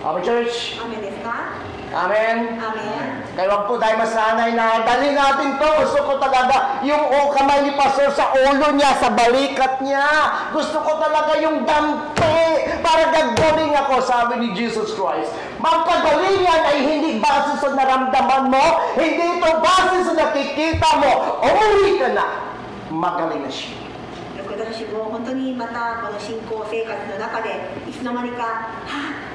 Amen, church? アメンですか？ Amen? アメン。 Kaya wag po tayo masanay na dali natin to. Gusto ko talaga yung kamay ni Pastor sa ulo niya, sa balikat niya. Gusto ko talaga yung dampi para gagaling ako, sabi ni Jesus Christ. Magkagalingan ay hindi base sa naramdaman mo, hindi ito base sa nakikita mo. Umuwi ka na, magaling na siya. 私も本当にまたこの信仰生活の中でいつの間にか、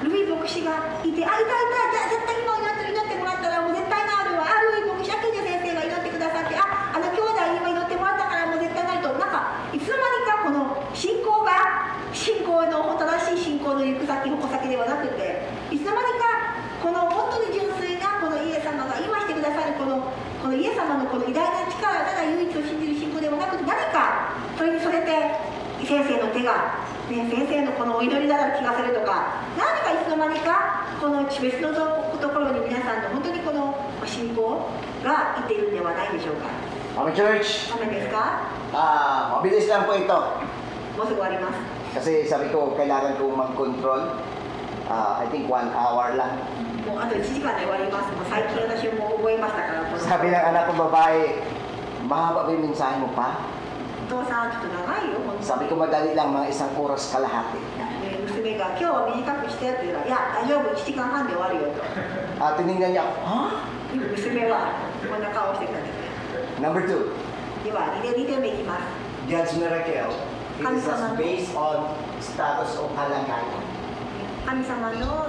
ルイ牧師がいて、いた、じゃあ絶対今祈ってもらったらもう絶対治るわ、ルイ牧師、金魚先生が祈ってくださって、兄弟今祈ってもらったからもう絶対なると、なんかいつの間にかこの信仰の正しい信仰の行く先矛先ではなくて、いつの間にかこの本当に純粋なこのイエス様が今してくださるこのイエス様のこの偉大な力、ただ唯一を信じる信仰ではなくて、何かそれにそれて先生の手が、先生のこのお祈りながら気がするとか、何かいつの間にかこの別のところに皆さんの本当にこの信仰がいっているんではないでしょうか。 Amen, church? アメンですか？ Mabilis lang po ito. もうすぐ終わります。 Kasi sabi ko, kailangan kong mag-control. I think 1 hour lang. もうあと1時間で終わります。もう最近私も覚えましたから。 Sabi ng anak ko babae, mahaba ba yung mensahe mo pa? お父さん、ちょっと長いよ、本当に。 Sabi ko madali lang, mga 1 oras kalahati. 娘が今日は短くしてって言うから、いや、大丈夫、1時間半で終わるよと。 Tinignan niya ako, ha? 娘はこんな顔をしてきたんですね。 Number 2, では、2点目いきます。 God's miracle. It is based on status o kalagayan. 神様の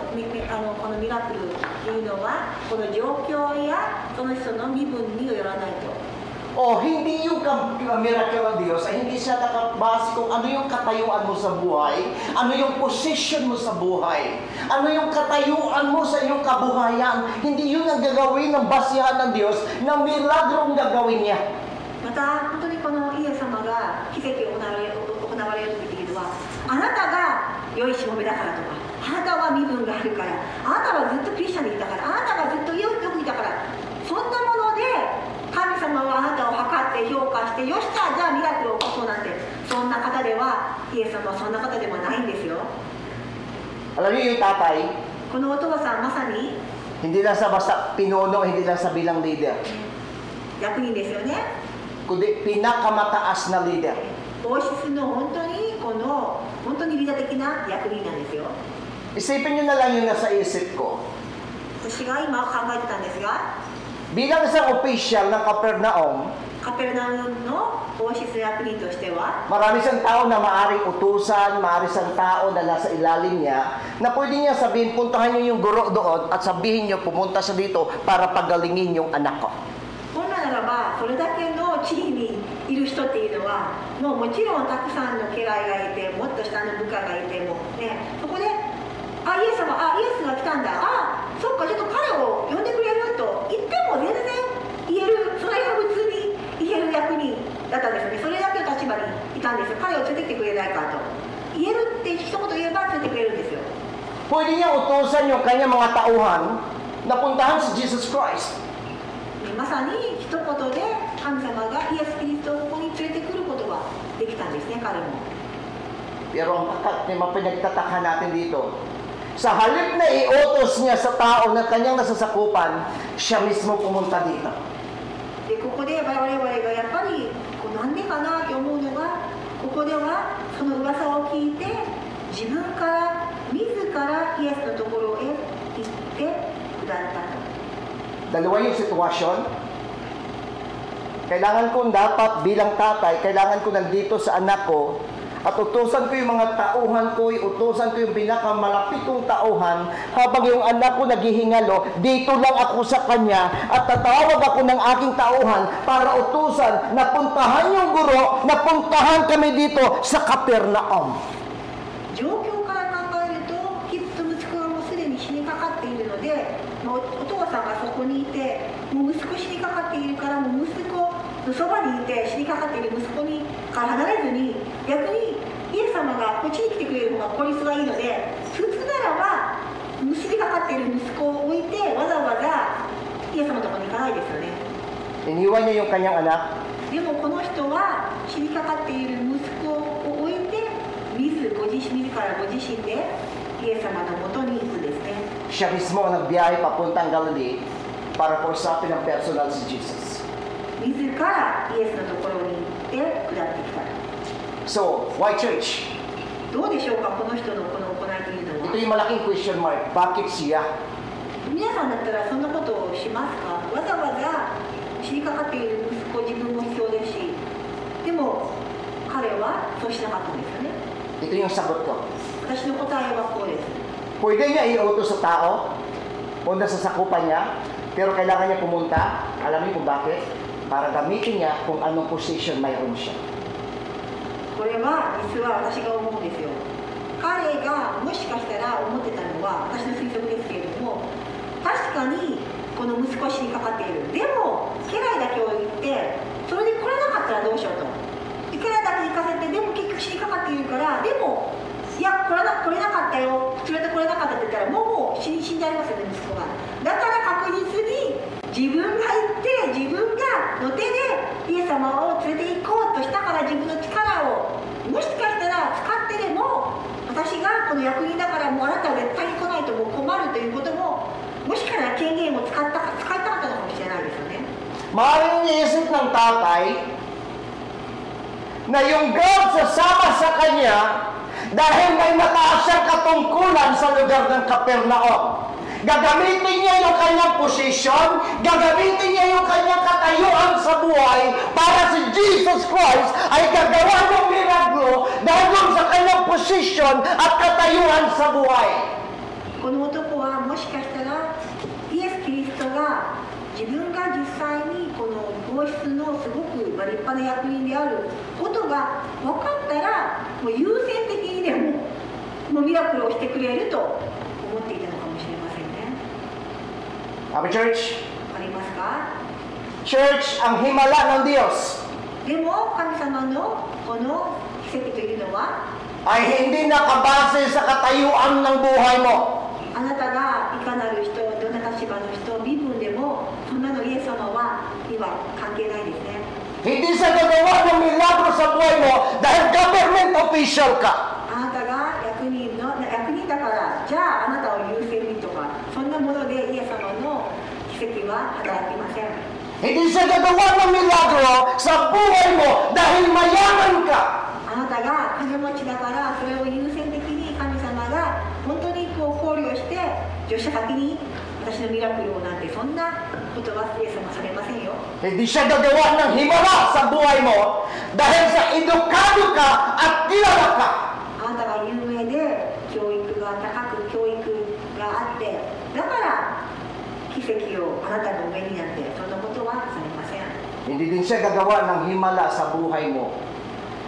このミラクルというのは、この状況やその人の身分によらないと。 Hindi yung miracle ng Diyos ay hindi siya nakabase kung ano yung katayuan mo sa buhay, ano yung position mo sa buhay, ano yung katayuan mo sa iyong kabuhayan. Hindi yun ang gagawin ng basihan ng Diyos na milagrong gagawin niya. また、本当にこのイエス様が奇跡を行われるというのは、あなたが良いしもべだからとか、あなたは身分があるから、あなたはずっとクリスチャンでいたから、あなたがずっとよくいたから、そんなもので神様はあなたを測って評価して、よしじゃあミラクルを起こそうなんて、そんな方では、イエス様はそんな方でもないんですよ。 Alam niyo yung tatay, このお父さん、まさに hindi lang sa basta pinuno, hindi lang sa bilang leader, 役人ですよね。 kundi pinakamataas na leader. 王室の本当にリーダー的な役人なんですよ。 Isipin niyo na lang yung nasa isip ko. 私が今考えてたんですが、 Bilang isang official ng Capernaum, カペルナウムの王室役人としては、 marami siyang tao na maaring utusan, maaring siyang tao na nasa ilalim niya, na pwede niya sabihin, puntahan niyo yung guro doon at sabihin niyo, pumunta siya dito para pagalingin yung anak ko. 本来ならばそれだけの地位にいる人っていうのは、もちろんたくさんの家来がいて、もっと下の部下がいても、ね、そこでイエスが来たんだ、そっか、ちょっと彼を呼んでくれると言っても全然イだったんですよね。それだけの立場にいたんですよ。彼を連れてきてくれないかと言えるって一言言えば連れてくれるんですよ。Pwede niya utusan yung kanyang mga tauhan na puntahan si Jesus Christ. まさに一言で神様がイエス・キリストをここに連れてくることができたんですね、彼も。Pero ang mapinagtataka natin dito, sa halip na iutos niya sa tao na kanyang nasasakupan, siya mismo pumunta dito. でここで我々がやっぱりなんでかなって思うのが、ここではその噂を聞いて自分から自らイエスのところへ行って下ったと。Dalawa yung sitwasyon. Kailangan ko dapat bilang tatay, kailangan ko nandito sa anak ko at utusan ko yung mga tauhan ko, utusan ko yung pinakamalapit kong tauhan habang yung anak ko naghihingalo, dito lang ako sa kanya at tatawag ako ng aking tauhan para utusan na puntahan yung guro, na puntahan kami dito sa Capernaum. 状況から考えると、きっと息子はもうすでに死にかかっているので、お父さんがそこにいて、もう息子死にかかっているから、もう息子のそばにいて死にかかっている息子から離れずに、逆にイエス様がこっちに来てくれる方が効率がいいので、普通ならば死にかかっている息子を置いてわざわざイエス様のところに行かないですよね。Iniwan niya yung kanyang anak. でもこの人は死にかかっている息子を置いて自らご自身でイエス様のもとに行くんですね。Siya mismo ang nagbiyahe papuntang Galilee para kausapin ng personal si Jesus. 自らイエスのところに行って下ってきた。 So, why church? どうでしょうか、この人のこの行いというの Ito は。 yung malaking question mark. Bakit siya? 皆さんだったらそんなことをしますか？わざわざ死にかかっている息子、自分も必要ですし、でも彼はそうしなかったんですよね。 Ito yung sagot ko. 私の答えはこうです。 Pwede niya iutos sa tao, punta sa sakupan niya, pero kailangan niya pumunta. Alam niyo kung bakit? Para gamitin niya kung anong position mayroon siya. これは実は私が思うんですよ。彼がもしかしたら思ってたのは、私の推測ですけれども、確かにこの息子は死にかかっている。でも家来だけを言って、それで来れなかったらどうしようと。家来だけ行かせて、でも結局死にかかっているから、でもいや来れなかったよ、連れて来れなかったって言ったらもう死んじゃいますよね、息子が。だから確実に自分が行って自分がの手でイエス様を連れて行こうとしたから、自分の力をもしかしたら使ってでも、私がこの役人だからもうあなたは絶対に来ないともう困るということも、もしかしたら権限を使いたかったのかもしれないですよね。 Maaaring iniisip ng tatay na yung God sasama sa kanya dahil may mataas siyang katungkulan sa lugar ng Capernaum. Gagamitin niya yung kanyang posisyon, gagamitin niya yung kanyang katayuan sa buhay para si Jesus Christ ay gagawa ng milagro dahil sa kanyang posisyon at katayuan sa buhay. この男はもしかしたらイエス・キリストが自分が実際にこの皇室のすごく立派な役人であることが分かったら、もう優先的にでもミラクルをしてくれると思っていたのかもしれませんね。 Amen, church? ありますか？ Church, ang himala ng Diyos でも神様のこの奇跡というのは、 ay hindi nakabase sa katayuan ng buhay mo. あなたがいかなる人、どんな立場の人、身分でもそんなのイエス様には関係ないですね。 Hindi siya gagawa ng milagro sa buhay mo dahil government official ka. あなたが役人だからじゃああなたを優先にとか、そんなものでイエス様の奇跡は働きません。 Hindi siya gagawa ng milagro sa buhay mo dahil mayaman ka. あなたが金持ちだからそれを優先的に神様が本当にこう考慮して助手先に私のミラクルをなんて、そんなことはイエス様されませんよ。 Hindi siya gagawa ng himala sa buhay mo dahil sa edukado ka at kilala ka. あなたが有名で教育が高く教育があって、だから奇跡をあなたの上になんて、そんなことはされません。 Hindi din siya gagawa ng himala sa buhay mo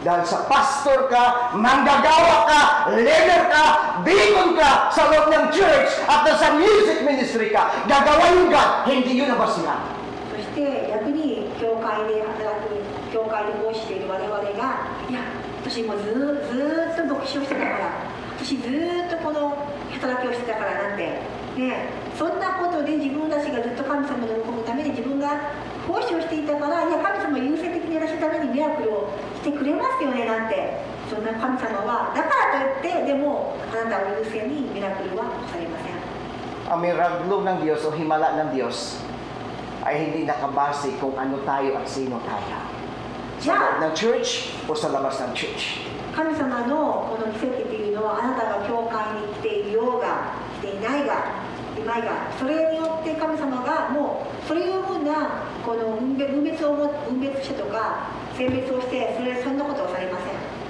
dahil sa pastor ka, manggagawa ka, leader ka, deacon ka sa loob ng church at sa music ministry ka. Gagawa yung God, hindi yun ang basihan. そして逆に教会で働く、教会で奉仕している我々が、いや私もずっと牧師をしてたから、私ずっとこの働きをしてたからなんて、ね、そんなことで自分たちがずっと神様の喜ぶために自分が奉仕をしていたから、いや神様優先的に私のためにミラクルをしてくれますよねなんて、そんな神様はだからといってでもあなたを優先にミラクルはされません。Ang miraglo ng Diyos o himala ng Diyos ay hindi nakabase kung ano tayo at sino tayo. Sa loob ng church o sa labas ng church. 神様のこの奇跡というのは、あなたが教会に来ていようが来ていないがいまいが、それによって神様がもうそういうふうなこの分別してとか選別をして、そんなことをされません。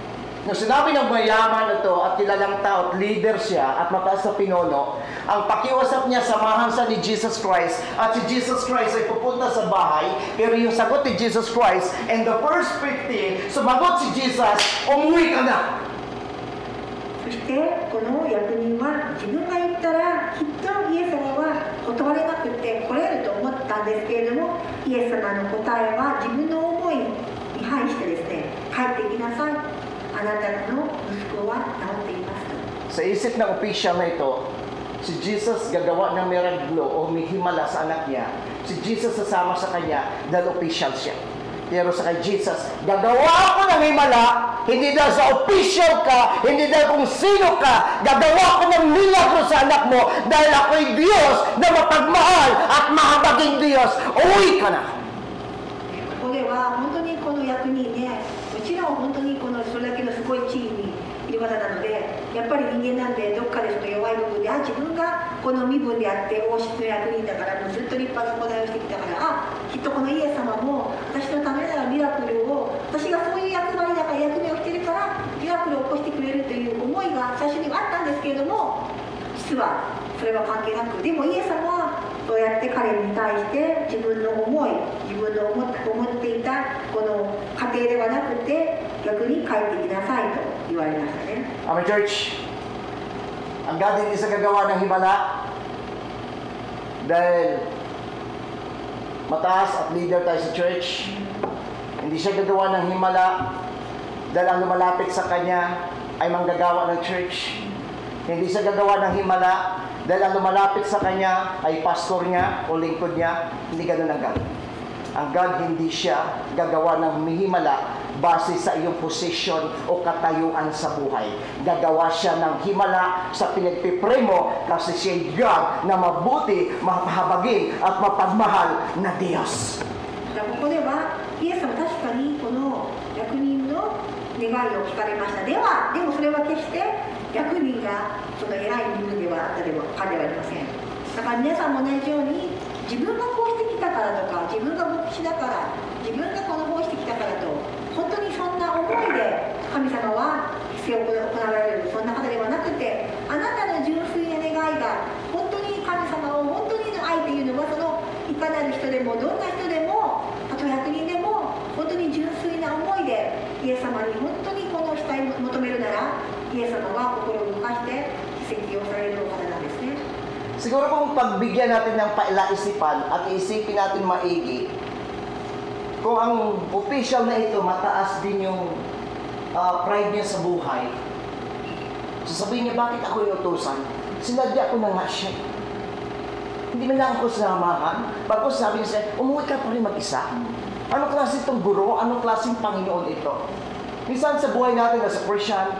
Nung sinabi ng mayaman na to at kilalang tao at leader siya at mataas na pinuno, ang pakiusap niya samahan sa ni Jesus Christ at si Jesus Christ ay pupunta sa bahay, pero yung sagot ni Jesus Christ and the first 15, sumagot si Jesus, umuwi ka na. そしてこの役人は自分が言ったらきっとイエス様は断れなくて来れると思ったんですけれども、イエス様の答えは自分の思いに反してですね、帰ってきなさい、あなたの息子は治っていますと。 Sa isip ng opisyal na ito, si Jesus gagawa ng miraglo o himala sa anak niya. Si Jesus sasama sa kanya dahil opisyal siya. Pero sa kay Jesus, gagawa ako ng himala, hindi dahil sa opisyal ka, hindi dahil kung sino ka, gagawa ko ng milagro sa anak mo dahil ako'y Diyos na mapagmahal at mahabaging Diyos. Uwi ka na. ここでは本当にこの役人ね、もちろん本当にそれだけのすごい地位にいる方なので、やっぱり人間なんでどっかでその弱い部分で、自分がこの身分であって王室の役人だから、もうずっと立派な行いをしてきたから、きっとこのイエス様も私のためならミラクルを、私がそういう役割だから役目をしているからミラクルを起こしてくれるという思いが最初にはあったんですけれども、実はそれは関係なく、でもイエス様はそうやって彼に対して自分の思い、自分の思っていたこの過程ではなくて、逆に帰ってきなさいと言われましたね。Amen, church. Ang God hindi sa gagawa ng himala dahil mataas at leader tayo sa church. Hindi siya gagawa ng himala dahil ang lumalapit sa kanya ay manggagawa ng church. Hindi siya gagawa ng himala dahil ang lumalapit sa kanya ay pastor niya o lingkod niya. Hindi ganun ang God. Ang God hindi siya gagawa ng himala base sa iyong posisyon o katayuan sa buhay. Gagawa siya ng himala sa pinagpipray mo kasi siya'y God na mabuti, mapahabagin at mapagmahal na Diyos. ここではイエスは確かにこの役人の願いを聞かれました。でもそれは決して役人がその偉い身分ではあったではありません。だから皆さんも同じように、自分がこうしてきたからとか、自分が牧師だから、自分がこのこうしてきたからと、本当にそんな思いで神様は必要を行われる、そんな方ではなくて、あなたの純粋な願いが本当に神様を本当にの愛というのは、そのいかなる人でもどんな人でも、あと役人でも本当に純粋な思いでイエス様に本当にこの主体を求めるなら、イエス様は心を動かして奇跡をされるお方なんですね。 Siguro kung pagbigyan natin ng paalaisipan at iisipin natin maigi, kung ang official na ito mataas din yung pride niya sa buhay, sasabihin niya, bakit ako inutusan? Sinadya ko na nga siya. Hindi man lang ako sinamahan. Bago sabi niya, umuwi ka pa rin mag-isa. Anong klase itong guro? Anong klaseng Panginoon ito? Minsan sa buhay natin, sa Christian,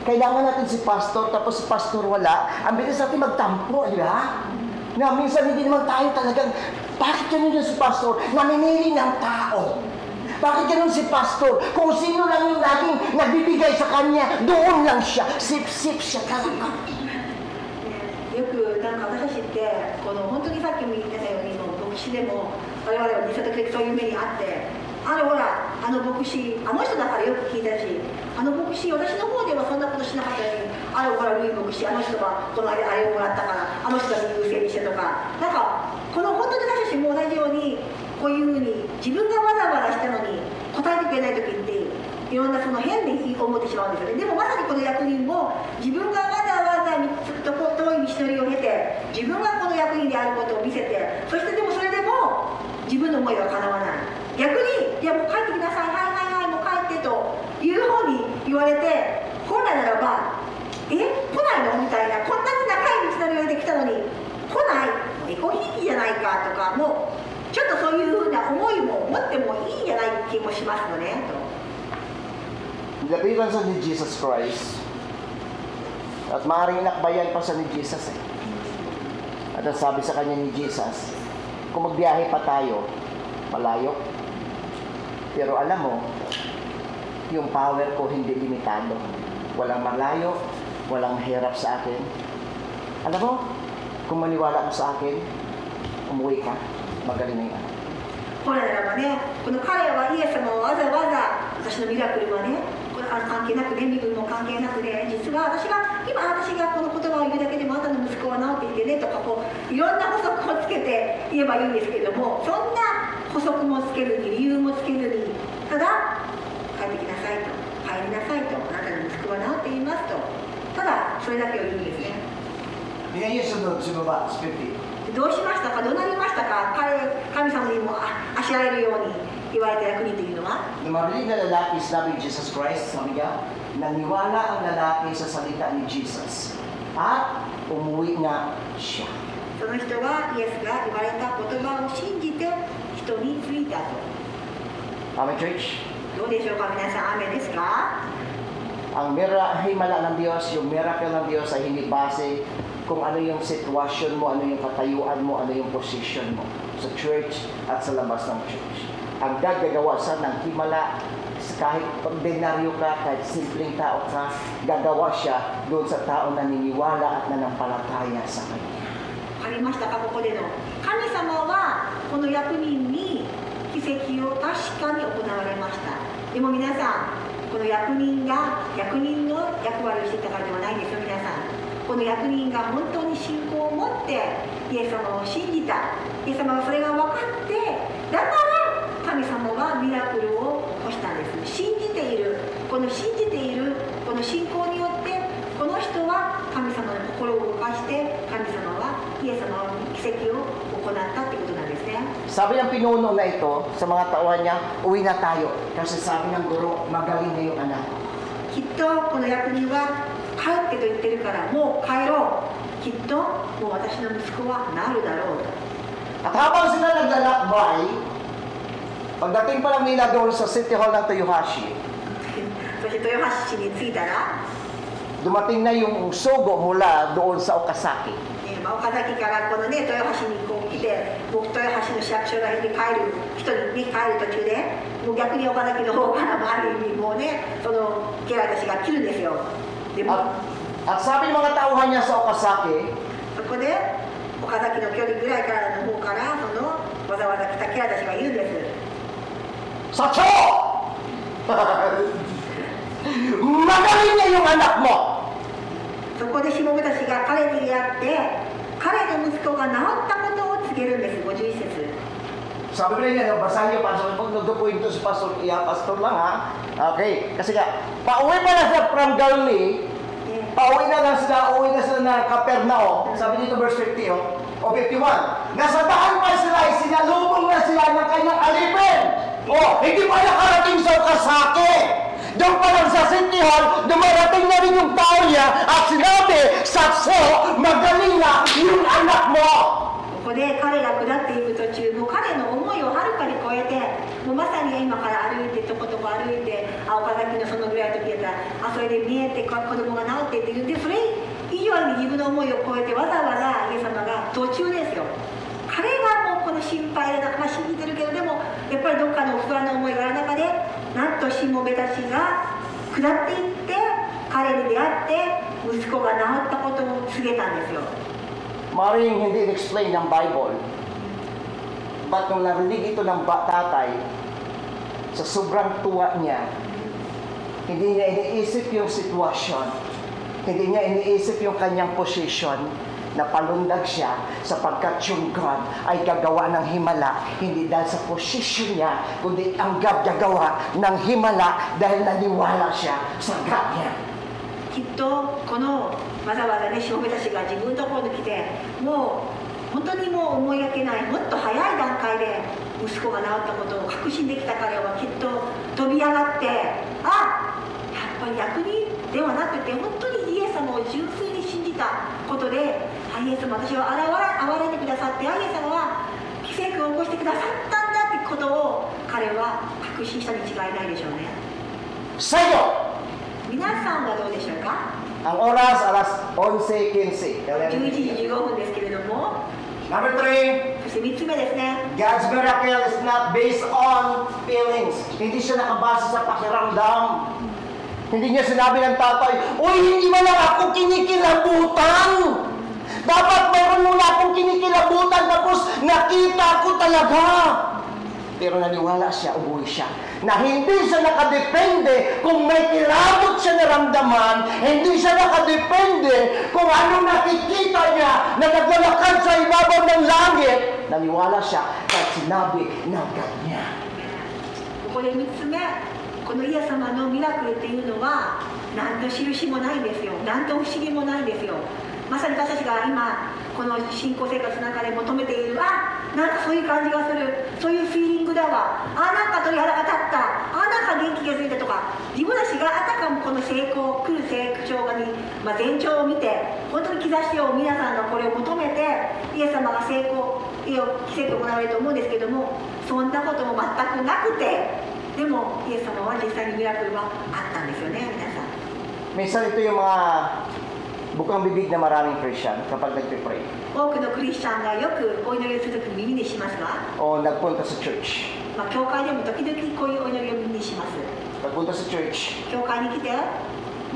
kailangan natin si pastor, tapos si pastor wala. Ang bilis natin magtampo, di ba? Na minsan hindi naman tayo talagang, bakit ganun yung si pastor? Naninili ng tao. Bakit ganun si pastor? Kung sino lang yung laging nagbibigay sa kanya, doon lang siya. Sip-sip siya talaga. よくなんか私たちってこの本当にさっきも言ってたように、牧師でも我々は実際的にそういう目にあって、ほらあの牧師、あの人だからよく聞いたし、あの牧師、私の方ではそんなことしなかったのに、ほらルイ牧師、あの人がこのあれをもらったからあの人が優先にしてとか、なんかこの本当に私たちも同じようにこういうふうに自分がわざわざしたのに答えてくれない時っていろんなその変に思ってしまうんですよね。でもまさにこの役人も自分がわざわざ遠い道のりを経て、自分がこの役人であることを見せて、そしてでもそれでも自分の思いは叶わない。逆に、いやもう帰ってきなさい、はいはいはい、もう言われて、本来ならば来ないのみたいな、こんなに長い道のりをできたのに来ない、エコひいきじゃないかとか、もうちょっとそういうふうな思いも持ってもいいんじゃない気もしますのねと。Lapitan sa ni Jesus Christ at maaaring inakbayan pa sa ni Jesus eh. At ang sabi sa kanya ni Jesus, kung magbiyahe pa tayo, malayo. Pero alam mo, yung power ko hindi limitado. Walang malayo, walang hirap sa akin. Alam mo, kung maniwala mo sa akin, umuwi ka, magaling na yan. 本来ならばね、この彼はイエス様をわざわざ私のミラクルはね、これ関係なくね、身分も関係なくね、実は私がこの言葉を言うだけでもあなたの息子は治っていてねとか、こういろんな補足をつけて言えばいいんですけれども、そんな補足もつけずに理由もつけずに、ただ帰ってきなさいと、帰りなさいと、あなたの息子は治っていますと、ただそれだけを言うんですね。Tingnan niyo sunod, sumaba, 50. どうしましたか、どうなりましたか、神様にもあしらえるように言われた役人というのは、Marinig na lalaki sinabi ni Jesus Christ, sabi niya, naniwala ang lalaki sa salita ni Jesus at umuwi nga siya. その人はイエスが言われた言葉を信じて人についたと。 Amen, church? どうでしょうか皆さん、アーメンですか？ Ang himala ng Diyos, yung miracle ng Diyos ay hindi base kung ano yung sitwasyon mo, ano yung katayuan mo, ano yung position mo sa church at sa labas ng church. Ang gagawa sa ng himala, kahit ordinaryo ka, kahit simpleng tao ka, gagawa siya doon sa tao na niniwala at nanampalataya sa Kanya. わかりましたか、ここでの神様はこの役人に奇跡を確かに行われました。でも皆さん、この役人が役人の役割をしていたからではないんですよ。皆さん、この役人が本当に信仰を持ってイエス様を信じた、イエス様はそれが分かって、だから神様はミラクルを起こしたんです。信じているこの信信仰によってこの人は神様の心を動かして神様はイエス様の奇跡を行ったってことなんですね。 Sabi ng pinuno na ito sa mga tauhan niya, uwi na tayo. Kasi sabi ng guro, magaling na yung anak. きっとこの役人は帰ってと言ってるからもう帰ろう。きっともう私の息子はなるだろうと。 At habang sila naglalakbay, pagdating pa lang nila doon sa City Hall ng Toyohashi, そして豊橋市に着いたら、 dumating na yung sugo mula doon sa Okazaki. 岡崎からこのね豊橋にこう来て、僕豊橋の市役所らへんに帰る人に、帰る途中でもう逆に岡崎の方からもある意味もうねその家来たちが来るんですよ。でも At sabi ng mga tauhan niya sa Okazaki, そこで岡崎の距離ぐらいからの方からそのわざわざ来た家来たちが言うんです。 Sacho! Magaling na yung anak mo! そこでしもべたちが彼に出会って彼の息子が治ったことを告げるんです。51節。 Sabi ko niya, basahin niyo, pastor, pag nagdupuin to si pastor, pastor lang ha. Okay, kasi nga, pauwi pa na sila from Galilee, pauwi na lang sila, uwi na sila na Capernaum. Sabi dito verse 50 o 51. Nasa daan pa sila, sinalubong na sila ng kanyang alipin. Hindi pa nakarating sa Okazaki. Doon pa lang sa City Hall, dumarating na rin yung tao niya at sinabi, Sakso, magaling na yung anak mo. ここで彼が下っていく途中、もう彼の思いをはるかに超えて、もうまさに今から歩いて、とことこ歩いて、岡崎のそのぐらいの時だったら、それで見えて、子供が治ってって言うんで、それ以上に自分の思いを超えて、わざわざイエス様が途中ですよ。彼がもうこの心配で、信じてるけど、でも、やっぱりどっかの不安の思いがある中で、なんとしもべたちが下っていって、彼に出会って、息子が治ったことを告げたんですよ。 Maring hindi in-explain ng Bible. But nung narinig ito ng tatay, sa sobrang tuwa niya, hindi niya iniisip yung sitwasyon, hindi niya iniisip yung kanyang position, na palundag siya sapagkat yung God ay gagawa ng himala, hindi dahil sa position niya, kundi ang God gagawa ng himala dahil naniwala siya sa God niya. きっとこのわざわざねしもべたちが自分のところに来てもう本当にもう思いがけないもっと早い段階で息子が治ったことを確信できた彼はきっと飛び上がってあやっぱぱり逆にではなくて、本当にイエス様を純粋に信じたことで、イエス様、私を憐れんでくださって、イエス様は奇跡を起こしてくださったんだってことを彼は確信したに違いないでしょうね。最後、皆さんはどうでしょうか。 ang oras, alas 11:15. 11時15分ですけれども、 Number 3, そして3つ目ですね。 God's miracle is not based on feelings. Hindi siya nakabase sa pakiramdam. Hindi niya sinabi ng tatay, "Uy, hindi mo lang ako kinikilabutan. Dapat meron mo na akong kinikilabutan, tapos nakita ko talaga." Pero naniwala siya, umuwi siya, na hindi siya nakadepende kung may kilabot siya naramdaman, hindi siya nakadepende kung ano nakikita niya na naglalakad sa ibabaw ng langit. Naniwala siya kahit sinabi ng God niya. ここで3つ目、このイエス様のミラクルっていうのは何の印もないんですよ。何の不思議もないんですよ。まさに私たちが今この信仰生活の中で求めている、なんかそういう感じがする、そういうフィーリングだわ、なんか鳥肌が立った、なんか元気がついたとか、自分たちがあたかもこの成功、来る成長に、前兆を見て、本当に兆しを皆さんがこれを求めて、イエス様が成功、奇跡を行われると思うんですけども、そんなことも全くなくて、でもイエス様は実際にミラクルはあったんですよね、皆さん。 Minsan ito yung mga bukang bibig na maraming Christian kapag nagpipray 多くのクリスチャンがよくお祈りをするときに耳にしますが、 o nagpunta sa church. 教会でも時々こういうお祈りを耳にします。 Nagpunta sa church, 教会に来て、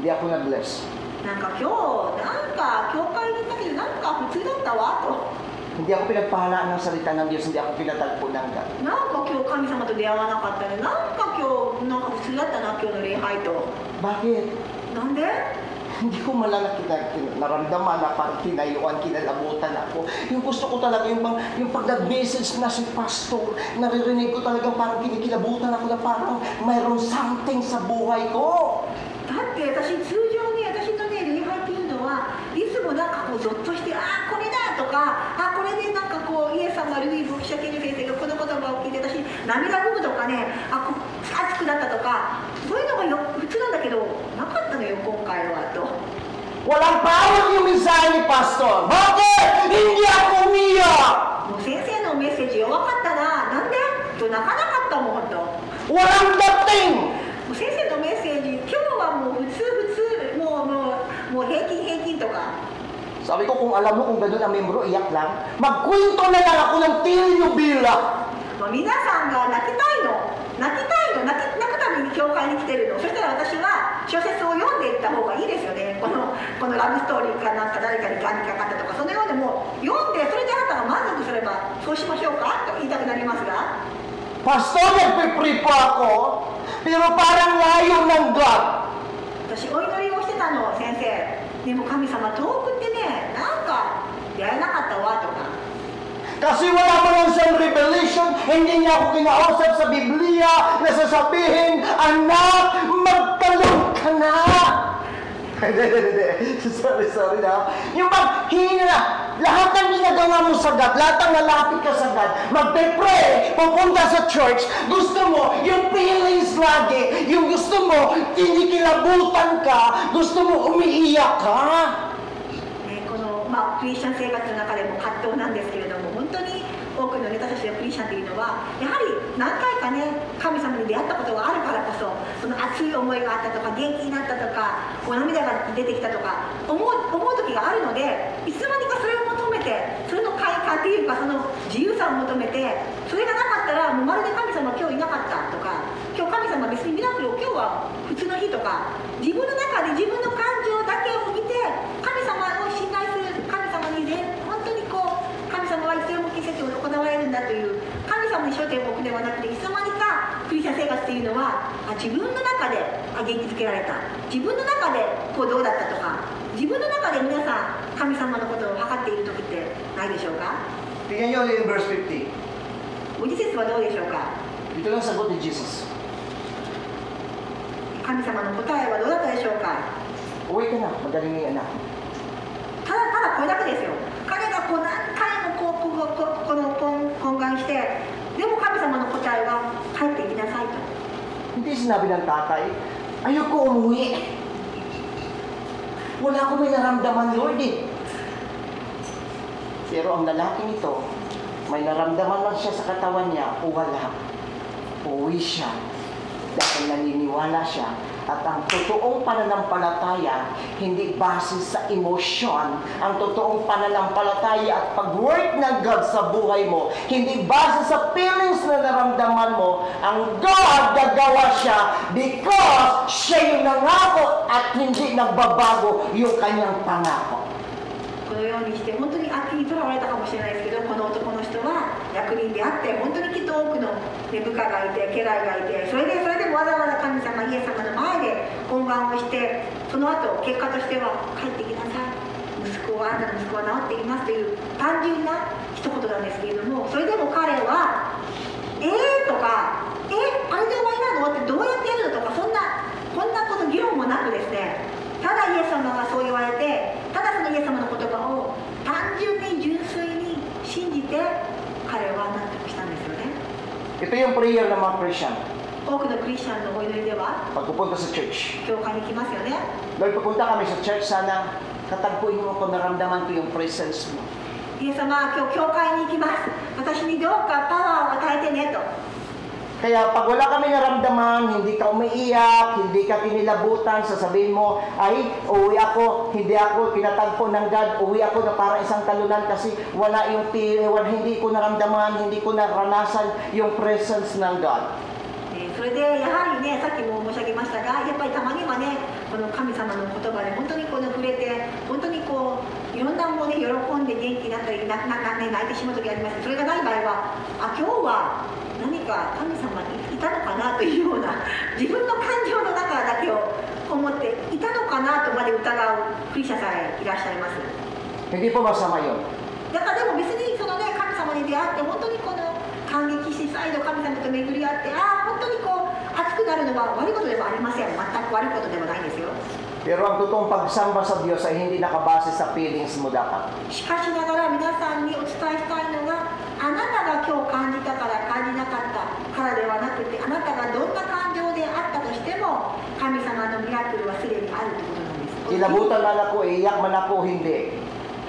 hindi ako na-bless. なんか今日、なんか教会に行ったけど、なんか普通だったわと。 Hindi ako pinagpahalaan ng salita ng Diyos, hindi ako pinatagpo ng God. なんか今日神様と出会わなかったね。なんか今日、なんか普通だったな、今日の礼拝と。 Bakit? なんで？ Hindi ko malang naramdaman na parang kinayuan, kinalabutan ako. Yung gusto ko talaga, yung pag nag-message na si pastor, naririnig ko talaga parang kinikilabutan ako na parang mayroong something sa buhay ko. だって私通常ね、私のね、礼拝っていうのはいつもなんかこうゾッとして、これだとか、これでなんかこうイエス様、ルイ・ボキシャケル先生がこの言葉を聞いて私涙ぐむとかね、熱くなったとか、そういうのが普通なんだけどなかったのよ、今回はと。 Walang power yung mensahe ni pastor. Bakit? Hindi ako umiyak. もう先生のメッセージ弱かったな。なんで？と泣かなかったもん、ほんと。 Walang dating. もう先生のメッセージ、今日はもう普通、もう平均とか。 Sabi ko, kung alam mo kung gano'n ang membro, iyak lang. Magkwento na lang ako ng telenovela. 皆さんが泣きたいの、泣くために教会に来てるの。そしたら私は小説を読んでいった方がいいですよね。このラブストーリーかなんか誰かにがんにかかったとか、そのようでも読んで、それであなたが満足すればそうしましょうかと言いたくなりますが、 Pastor, nagpipray pa ako, pero parang layo ng God. 私お祈りをしてたの、先生。でも神様遠くってね、なんか出会えなかったわとか。 Kasi wala mo lang siyang revelation, hindi niya ako kinausap sa Biblia na sasabihin, anak, magtalong ka na. Sorry na. Yung maghina na, lahat ng ginagawa mo sa God, lahat ng nalapit ka sa God, magpe-pray, pupunta sa church, gusto mo, yung feelings lagi, yung gusto mo, kinikilabutan ka, gusto mo, umiiyak ka. このクリスチャン生活の中でも葛藤なんですけれども、本当に多くの私たちのクリスチャンというのはやはり何回かね、神様に出会ったことがあるからこそ、その熱い思いがあったとか、元気になったとか、涙が出てきたとか思う時があるので、いつの間にかそれを求めて、それの快感っていうか、その自由さを求めて、それがなかったらもうまるで神様今日いなかったとか、今日神様別にミラクルを今日は普通の日とか、自分の中で自分の感情だけを見て神様を信頼する、神様にね、本当にこう神様はいつでも奇跡を行われるんだという神様に焦点を置くではなくて、いつの間にかクリスチャン生活っていうのは自分の中で元気づけられた、自分の中でこうどうだったとか、自分の中で皆さん神様のことを測っている時ってないでしょうか。 Tingnan nyo in verse 50. ご自節はどうでしょうか。 Ito lang sagot ni Jesus. 神様の答えはどうだったでしょうか。 Uwi ka na, magaling na yung anak. ただこれだけですよ。彼がこう何回もこの懇願して、でも神様の答えは帰っていきなさいと。 Hindi sinabi ng tatay, Ayoko umuwi. Wala akong may naramdaman, Lord eh. Pero ang lalaking ito, may naramdaman lang siya sa katawan niya o wala. Uwi siya dahil naniniwala siya at ang totoong pananampalataya hindi base sa emosyon. Ang totoong pananampalataya at pag-work ng God sa buhay mo hindi base sa feelings na naramdaman mo. Ang God gagawa siya because siya yung nangako at hindi nagbabago yung kanyang pangako. このようにして本当に悪にとらわれたかもしれないですけど、この男の人は役人であって本当にきっと多くの部下がいて家来がいて、それでもわざわざ神様イエス様の前で懇願をして、その後結果としては帰ってきなさい、あなたの息子は治っていますという単純な一言なんですけれども、それでも彼はとかあれで終わりなのってどうやってやるのとかこんなこと議論もなくですね、ただイエス様がそう言われて、ただそのイエス様の言葉を単純に純粋に信じて彼は納得したんですよね。Ito yung prayer ng mga Christian. 多くのクリスチャンのお祈りでは Pagpupunta sa church. 教会に来ますよね。 Lord, papunta kami sa church, sana katagpuin mo ko, naramdaman ko yung presence mo. イエス様、今日教会に行きます。私にどうかパワーを与えてねと。 Kaya pag wala kami naramdaman, hindi ka umiiyak, hindi ka kinilabutan, sasabihin mo, ay, uwi ako, hindi ako pinatagpo ng God, uwi ako na parang isang talunan kasi wala yung hindi ko naramdaman, hindi ko naranasan yung presence ng God. それでやはりね、さっきも申し上げましたが、やっぱりたまにはね、この神様の言葉で本当にこの触れて、本当にこういろんなもので喜んで元気になったり、泣いてしまう時あります。それがない場合は、今日は何か神様にいたのかなというような、自分の感情の中だけを思っていたのかなとまで疑うクリスチャンさえいらっしゃいます。 Hindi po masama yun. だからでも別にそのね、神様に出会って本当にこの感激して再度神様と巡り合って、本当にこう熱くなるのは悪いことではありません。全く悪いことではないんですよ。 Pero ang totoong pagsamba sa Diyos ay hindi nakabase sa feelings mo dapat. しかしながら皆さんにお伝えしたいのは、あなたが今日感じたから感じなかったからではなくて、あなたがどんな感情であったとしても神様のミラクルはすでにあるということなんです。 Kilabutan man ako, iiyak man ako, hindi.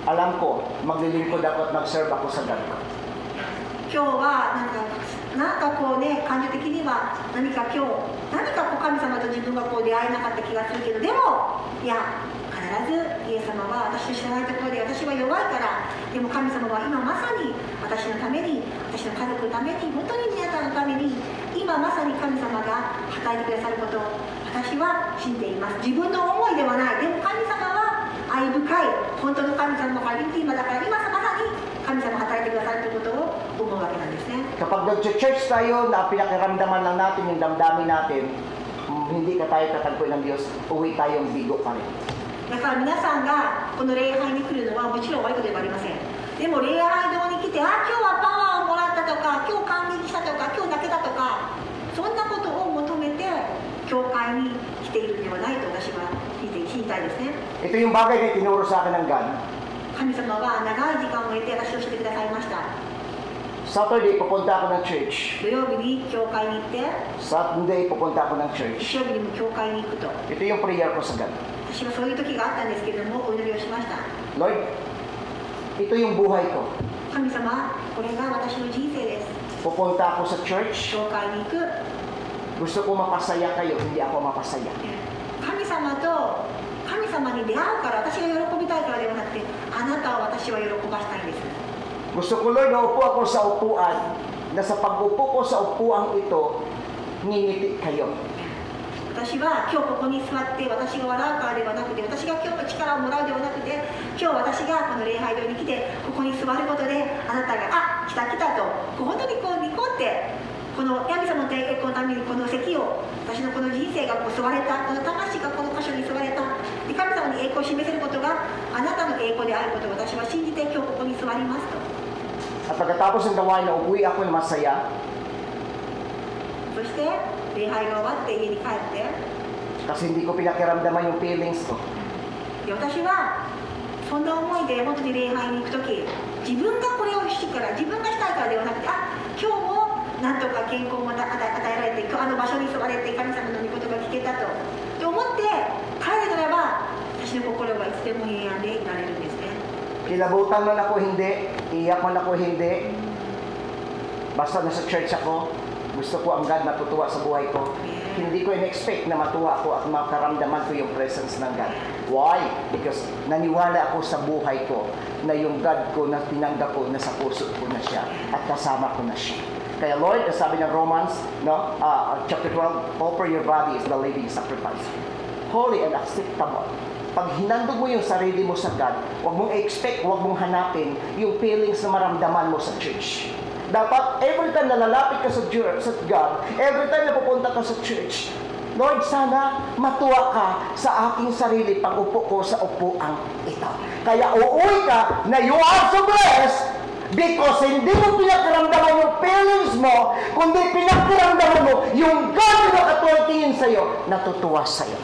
Alam ko, maglilingkod ako at mag-serve ako sa God ko. 今日はなんかこうね、感情的には何かこう神様と自分がこう出会えなかった気がするけど、でもいや必ずイエス様は私の知らないところで、私は弱いから、でも神様は今まさに私のために、私の家族のために、本当に皆さんのために今まさに神様が働いてくださることを私は信じています。自分の思いではない。でも神様は愛深い本当の神様がいる今だから、今まさに神様が働いてくださるということを思うわけなんですね。 Kapag nag-church tayo na pinakiramdaman lang natin yung damdamin natin, hindi ka tayo tatagpuin ng Diyos, uwi tayong bigo pa rin. だから皆さんがこの礼拝に来るのはもちろん悪いことではありません。でも礼拝堂に来て、今日はパワーをもらったとか、今日感激したとか、今日泣けたとか、そんなことを求めて教会に来ているのではないと私は聞いたいですね。 Ito yung bagay na tinuro sa akin ng God. 神様は長い時間を得て私を教えてくださいました。 Saturday, pupunta ako ng church. 土曜日に教会に行って、 Sunday, pupunta ako ng 日 church. 曜日にも教会に行くと。 Ito yung prayer ko sa God. 私はそういう時があったんですけれども、お祈りをしました。 Lord, ito yung buhay ko. 神様、これが私の人生です。 Pupunta ako sa church. 教会に行く。 Gusto ko mapasaya kayo, hindi ako mapasaya. 神様と神様に出会うから、私が喜びたいからではなくて、あなたを私は喜ばしたいんです。 Gusto ko, Lord, naupo ako sa upuan, na sa pag-upo ko sa upuan ito, ngingiti kayo. 私は今日ここに座って私が笑うからではなくて、私が今日力をもらうではなくて、今日私がこの礼拝堂に来てここに座ることで、あなたが来たと本当にこうニコってこの神様の栄光のためにこの席を、私のこの人生がこう座れた、この魂がこの箇所に座れた、で神様に栄光を示せることがあなたの栄光であることを私は信じて今日ここに座りますと。 At pagkatapos ng gawain na uwi ako na masaya, そして礼拝が終わって家に帰って、 kasi hindi ko pinakiramdaman yung feelings ko. で私はそんな思いで本当に礼拝に行くとき、自分がこれをしたから、自分がしたいからではなくて、今日もなんとか健康も与えられて、今日あの場所に座れて神様の御言葉が聞けたと、Kilabutan man ako hindi, iyak man ako hindi, basta nasa church ako, gusto ko ang God matutuwa sa buhay ko. Hindi ko in-expect na matuwa ako at makaramdaman ko yung presence ng God. Why? Because naniwala ako sa buhay ko na yung God ko na tinanggap ko, nasa puso ko na siya at kasama ko na siya. Kaya Lord, sabi ng Romans, no, chapter 12, offer your body as the living sacrifice, holy and acceptable. Pag hinandog mo yung sarili mo sa God, huwag mong expect, huwag mong hanapin yung feelings na maramdaman mo sa church. Dapat, every time na lalapit ka sa God, every time na pupunta ka sa church, Lord, sana matuwa ka sa aking sarili pag upo ko sa upuang ito. Kaya uuwi ka na you are so blessed because hindi mo pinakaramdaman yung feelings mo, kundi pinakaramdaman mo yung God na nakatuwa sa'yo, natutuwa sa'yo.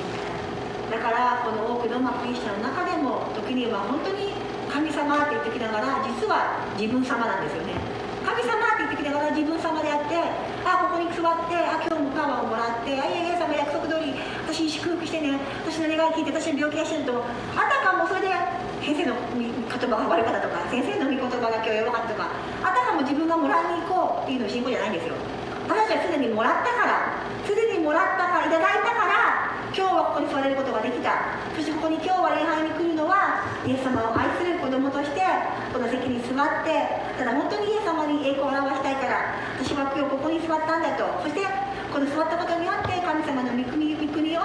だからこの多くのクリスチャンの中でも時には本当に神様って言ってきながら実は自分様なんですよね。神様って言ってきながら自分様であって、ここに座って、今日もパワーをもらって、イエス様約束通り私に祝福してね、私の願い聞いて私の病気がしてると、あたかもそれで先生の言葉が悪かったとか、先生の御言葉が今日弱かったとか、あたかも自分がもらいに行こうっていうの信仰じゃないんですよ。私はすでにもらったから、すでにもらったから、いただいたから、今日はここに座れることができた。そしてここに今日は礼拝に来るのはイエス様を愛する子供としてこの席に座って、ただ本当にイエス様に栄光を表したいから私は今日ここに座ったんだと。そしてこの座ったことによって神様の御国を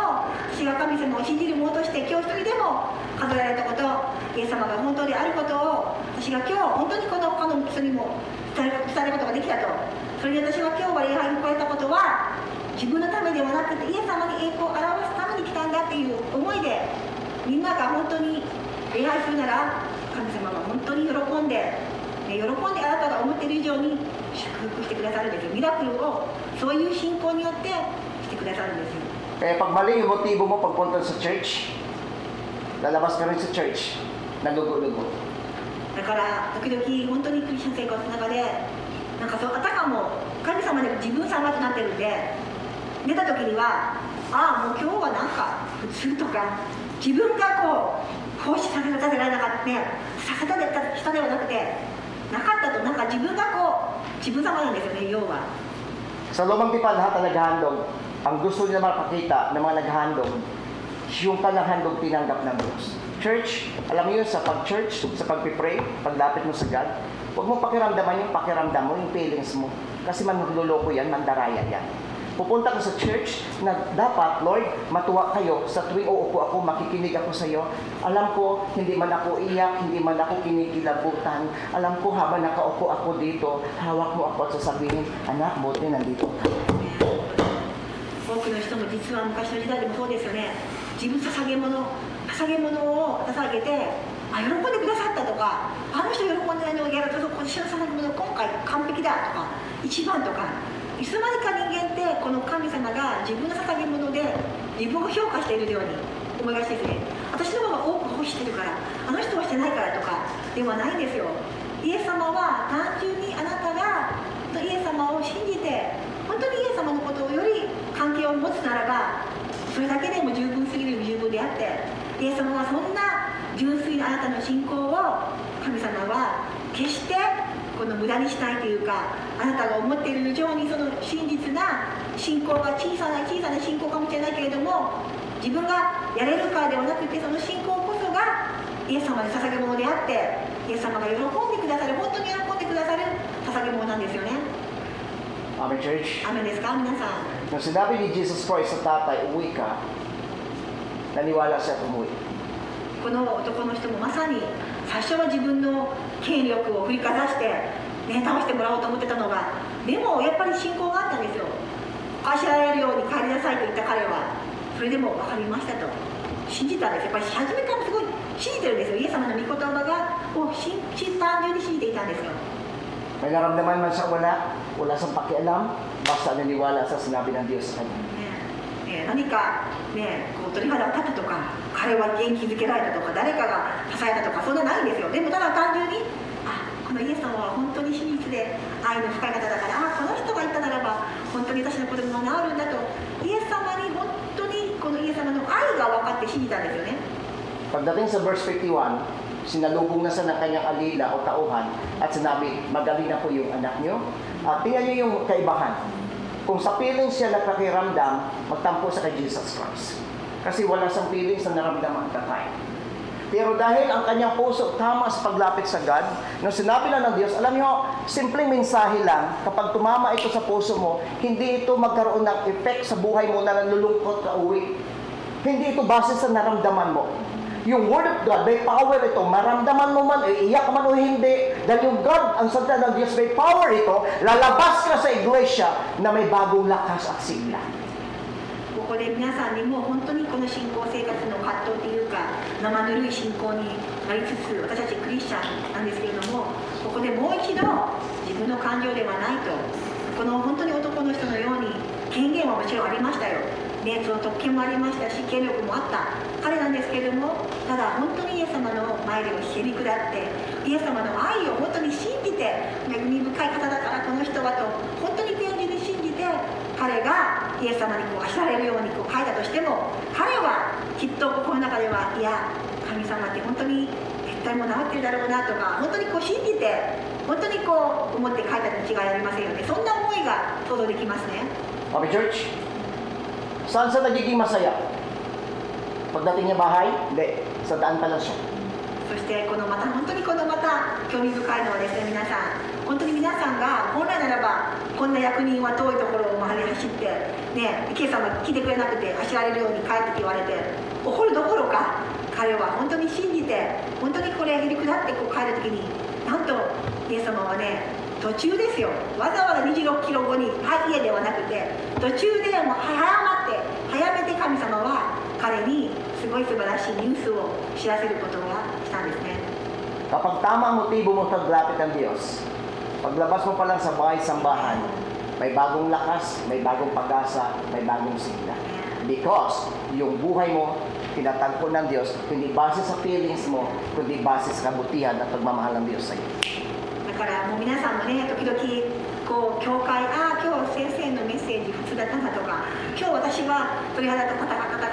私が神様を信じる者として今日一人でも数えられたこと、イエス様が本当であることを私が今日本当にこの他の人にも伝えることができたと。それで私は今日は礼拝に来れたことは自分のためではなくてイエス様に栄光を表すために来たんだっていう思いで、みんなが本当に礼拝するなら神様は本当に喜んであなたが思っている以上に祝福してくださるんですよ。ミラクルをそういう信仰によってしてくださるんですよ。Kaya pag mali yung motibo mo pagpunta sa church, lalabas ka rin sa church, nalugo-lugo. だから時々本当にクリスチャン生活の中でなんかそうあたかも神様で自分様となってるんで、出た時にはもう今日はなんか普通とか自分がこう奉仕させられなかったさせた人ではなくてなかったと、なんか自分がこう自分様なんですよね、要は。Sa lumang tipan lahat na naghahandog, ang gusto nila makakita ng mga naghahandog, yung kanyang handog tinanggap ng Diyos. Church, alam mo yun, sa pag-church, sa pag-pray, paglapit mo sa God, huwag mo pakiramdaman yung pakiramdam mo, yung feelings mo. Kasi manluloko yan, mandaraya yan. Pupunta ka sa church na dapat, Lord, matuwa kayo sa tuwing uupo ako, makikinig ako sa iyo. Alam ko, hindi man ako iyak, hindi man ako kinikilabutan. Alam ko, habang nakaupo ako dito, hawak mo ako at sasabihin, anak, buti nandito ka. 多くの人も実は昔の時代でもそうですよね。自分捧げ物を捧げて、喜んでくださったとか、あの人喜んでないのをやると、私の捧げ物今回完璧だとか、一番とか。いつまでか人間ってこの神様が自分の捧げ物で自分を評価しているように思いがちですね。私の方が多く欲してるから、あの人はしてないからとかではないんですよ。イエス様は単純にあなたがイエス様を信じて本当にイエス様のことをより関係を持つならば、それだけでも十分すぎる十分であって、イエス様はそんな純粋なあなたの信仰を神様は決してこの無駄にしないというか、あなたが思っている以上にその真実な信仰が小さな信仰かもしれないけれども、自分がやれるからではなくて、その信仰こそがイエス様に捧げ物であって、イエス様が喜んでくださる、本当に喜んでくださる捧げ物なんですよね。Amen, church. アメンですか、皆さん。 Nung sinabi ni Jesus Christ sa tatay, uwi ka, naniwala siya at umuwi. この男の人もまさに最初は自分の権力を振りかざして、倒してもらおうと思ってたのが、でもやっぱり信仰があったんですよ。愛しられるように帰りなさいと言った彼は、それでも分かりましたと信じたんです。やっぱり初めからすごい信じてるんですよ。イエス様の御言葉を単純に信じていたんですよ。 May naramdaman man siya wala siyang pakialam, basta naniwala sa sinabi ng Diyos sa kanya. 何かこう鳥肌を立てとか、彼は元気づけられたとか、誰かが支えたとか、そんなないんですよ。でもただ単純に、このイエス様は本当に真実で愛の深い方だから、この人が言ったならば本当に私の子供が治るんだと、イエス様に本当にこのイエス様の愛が分かって信じたんですよね。 Pagdating sa verse 51, sinalubong na sa ng kanyang alila o tauhan at sinabi, magaling na po yung anak nyo. At tingnan nyo yung kaibahan. Kung sa feelings siya nagpakiramdam, magtampo sa kay Jesus Christ. Kasi wala siyang feelings na naramdaman at that time. Pero dahil ang kanyang puso tama sa paglapit sa God, nung sinabi na ng Diyos, alam niyo, simpleng mensahe lang, kapag tumama ito sa puso mo, hindi ito magkaroon ng effect sa buhay mo na nalulungkot ka uwi. Hindi ito base sa naramdaman mo. Yung Word of God, may power ito. Maramdaman mo man, iiyak man o hindi. Dahil yung God, ang salita ng Diyos, may power ito. Lalabas ka sa iglesia na may bagong lakas at sigla. ここで皆さんにも本当にこの信仰生活の葛藤というか生ぬるい信仰になりつつ私たちクリスチャンなんですけれどもここでもう一度自分の感情ではないとこの本当に男の人のように権限はもちろんありましたよ、ね、その特権もありましたし権力もあった彼なんですけれどもただ本当にイエス様の前でをへり下ってイエス様の愛を本当に信じて恵み深い方だからこの人はと本当に天然に信じて彼がイエス様にあしられるように書いたとしても彼はきっと心の中ではいや神様って本当に絶対もう治ってるだろうなとか本当に信じて本当に思って書いたに違いありませんよねそんな思いが想像できますね Okay, church? Saan sa nagiging masaya? Pagdating niya bahay? Hindi. Sa daan pa lang siya. そして本当にこのまた興味深いのはですね皆さん本当に皆さんが本来ならばこんな役人は遠いところを周り走ってねイエス様が来てくれなくて走られるように帰って言われて怒るどころか彼は本当に信じて本当にこれへり下って帰る時になんとイエス様はね途中ですよわざわざ26キロ後に家ではなくて途中でもう早めて神様は彼にすごい素晴らしいニュースを知らせることがしたんですね Kapag tama ang motibo mo taglapit ng Diyos, paglabas mo pa lang sa bahay-sambahan, may bagong lakas, may bagong pag-asa, may bagong sigla. Because yung buhay mo, tinatagpo ng Diyos, hindi base sa feelings mo, kundi base sa kabutihan at pagmamahal ng Diyos sa iyo. だからもう皆さんもね時々教会今日先生のメッセージ普通だったんだとか今日私は鳥肌と立たなかった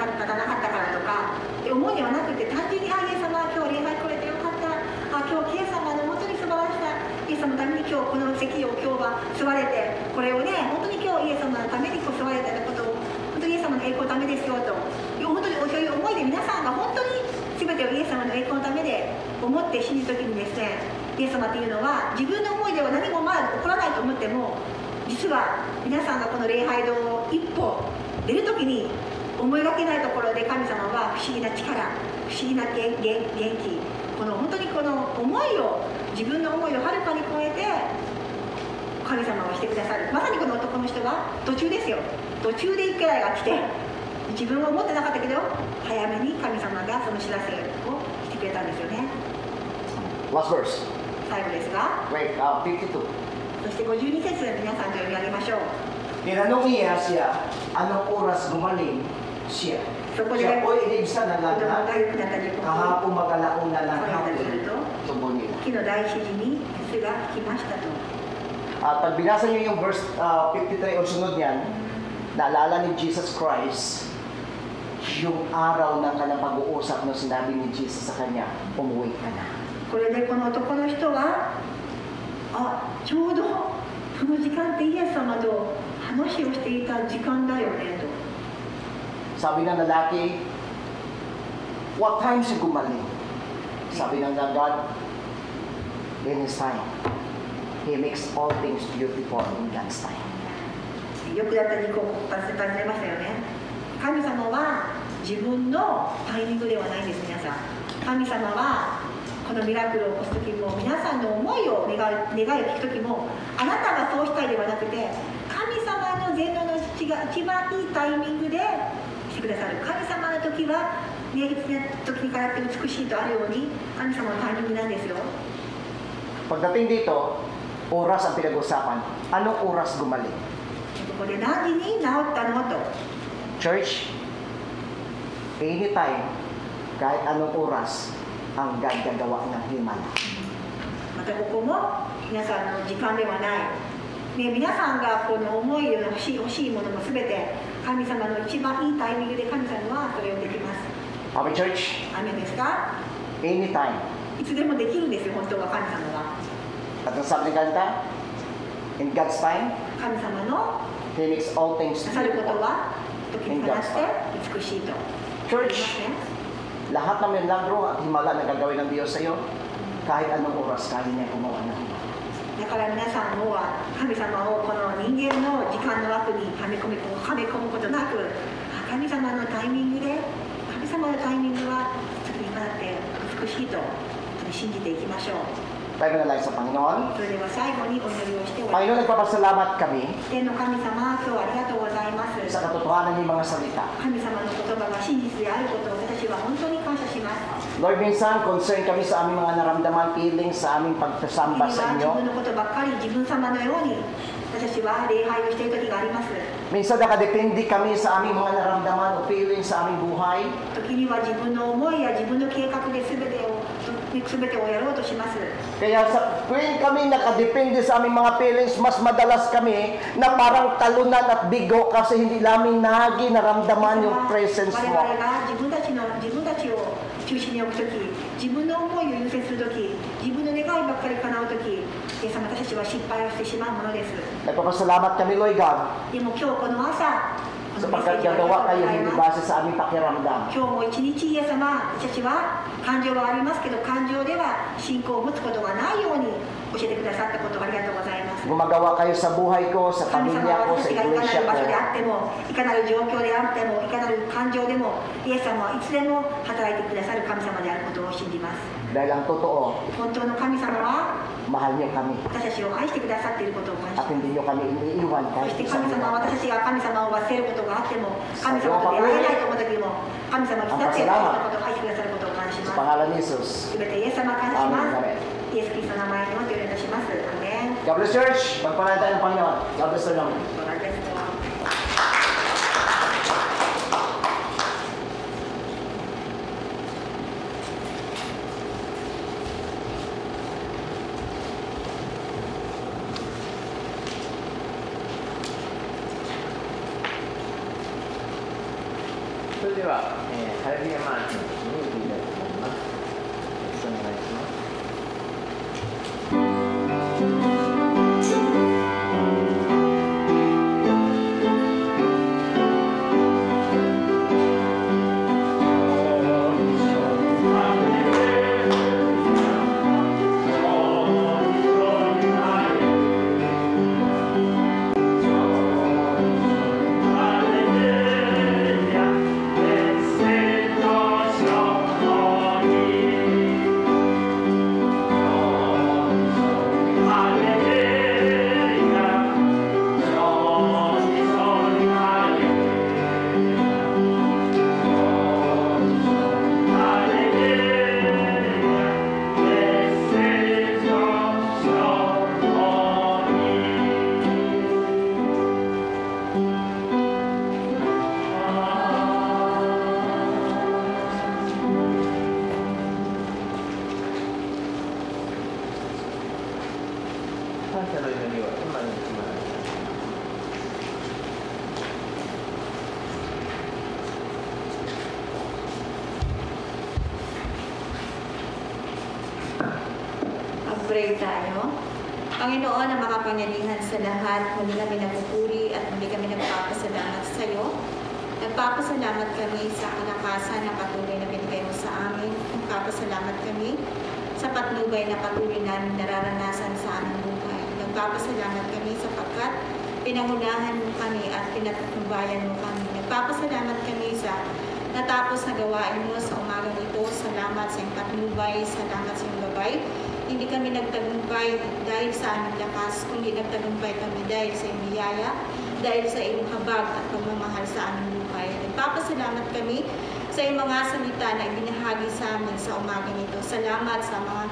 からとかって思うにはなくて単純にイエス様今日礼拝来れてよかった今日イエス様の本当に素晴らしさイエス様のために今日この席を今日は座れてこれをね本当に今日イエス様のために座れたことを本当にイエス様の栄光のためですよと本当にそういう思いで皆さんが本当に全てをイエス様の栄光のためで思って信じる時にですねイエス様というのは自分の思いでは何も起こらないと思っても実は皆さんがこの礼拝堂を一歩出る時に思いがけないところで神様は不思議な力不思議な元気本当にこの思いを自分の思いをはるかに超えて神様をしてくださるまさにこの男の人は途中ですよ途中で一回が来て自分は思ってなかったけど早めに神様がその知らせをしてくれたんですよね Last verse. 最後ですが Wait, 52. そして52節皆さんと読み上げましょう Tinanong niya siya, anong oras gumaling siya? そこで Siya po'y inibsan ng 子供が lagnat, 良くなった時刻 kahapon magalaon na ng そうなったりす hapon, ると tubo nila. 木の大指示に鉄が引きましたと At pag binasa niyo yung verse 53 o sunod niyan, naalala ni Jesus Christ, yung araw ng kanyang pag-uusap na sinabi ni Jesus sa kanya, umuwi ka na. これでこの男の人はちょうどその時間ってイエス様と話をしていた時間だよねと Sabi ng lalaki, what time siya gumaling? Sabi ng God, in His time. He makes all things beautiful in God's time. よくだったに尋ねましたよね神様は自分のタイミングではないんです皆さん神様はこのミラクルを起こす時も皆さんの思いを願いを聞く時もあなたがそうしたいではなくて神様の全能の父が一番いいタイミングでしてくださる神様の時はねいつの時にからって美しいとあるように神様のタイミングなんですよ Pagdating dito, oras ang pinag-usapan. Anong oras gumaling? ここで何時に治ったのと Church, anytime, kahit anong oras, ang God gagawa ng himala. またここも皆さんの時間ではない、ね、皆さんがこの思いの欲しいものも全て神様の一番いいタイミングで神様はそれをできます。Okay, church, アメンですか？ anytime, いつでもできるんですよ、本当は神様は。 At ang sabi ng kanta, in God's time, 神様の He makes all things なさる new. ことは時に話して美しいと。 Church, lahat ng milagro at himala na gagawin ng Diyos sa iyo, kahit anong oras, kaya niya gumawa ng himala. だから皆さんも神様をこの人間の時間の枠にはめ込むことなく、神様のタイミングで、神様のタイミングは次にかなって美しいと信じていきましょう。 Tayo manalangin sa Panginoon. それでは最後にお祈りをして終わり Panginoon, nagpapasalamat kami 天の神様、今日はありがとうございます。 sa katotohanan ng mga salita. 神様の言葉が真実であることを私は本当に感謝します。 Lord, minsan, concern kami sa aming mga naramdaman, feeling sa aming pagkasamba 自 sa 分 inyo. のことばっかり自分様のように私は礼拝をしている時があります。 Minsan, nakadepende kami sa aming mga naramdaman o feeling sa aming buhay. 時には自分の思いや自分の計画で全てをやろうとします。 Kaya sa tuwing kami nakadepende sa aming mga feelings, mas madalas kami na parang talunan at bigo kasi hindi namin naramdaman yung presence 我 mo. 々が自分たちを中心に置くとき、自分の思いを優先するとき、自分の願いばっかり叶うとき、イエス様、私たちは失敗をしてしまうものです。 Nagpapasalamat kami, Lord God, でも今日この朝、このメッセー sapagkat ジをありがとう gagawa ご kayo ざい hindi ます。 base sa aming pakiramdam. 今日も一日イエス様、私たちは感情はありますけど、感情では信仰を持つことがないように教えてくださったことをありがとうございます。 Gumagawa kayo sa buhay ko, sa 神様 pamilya は ko, 私 sa がいかな iglesia る場所で ko. あっても、いかなる状況であっても、いかなる感情でも、イエス様はいつでも働いてくださる神様であることを信じます。 Dahil ang totoo, 本当の神様は mahal niyo kami 私たちを愛してくださっていることを感謝 at します。 hindi niyo kami iniiwan そ kahit して isang 神様は minuto. 私たちが神様を忘れることがあっても、神様と出会えないと思う時も、神様に伝っていることを愛してくださることを感謝し Sa ま pangalan ni す。Jesus. すべてイエス様感謝しま Amen. す。イエス・キリストの名前においてお願いいたします。アーメン。 God bless Church. Magpalain tayo ng Panginoon. God bless the Lord. ご覧ですと それでは、ハレルヤマーチの時に移りたいと思います。よろしくお願いします。感謝の祈りを今に決まります。Mag-pray tayo. Panginoon na makapangyarihan sa lahat, muli kami nagpupuri at muli kami nagpapasalamat sa iyo. Nagpapasalamat kami sa kalakasan na patuloy na binigay mo sa amin. Nagpapasalamat kami sa patnubay na patuloy namin nararanasan sa aming buhay. Nagpapasalamat kami sapagkat pinangunahan mo kami at pinatnubayan mo kami. Nagpapasalamat kami sa natapos na gawain mo sa umagang ito. Salamat sa iyong patnubay, salamat sa iyong gabay. Hindi kami nagtagumpay dahil sa aming lakas, kundi nagtagumpay kami dahil sa iyong biyaya, dahil sa iyong habag at pagmamahal sa aming buhay. Nagpapasalamat kami sa iyong mga salita na ibinahagi sa amin sa umagang ito. Salamat sa mga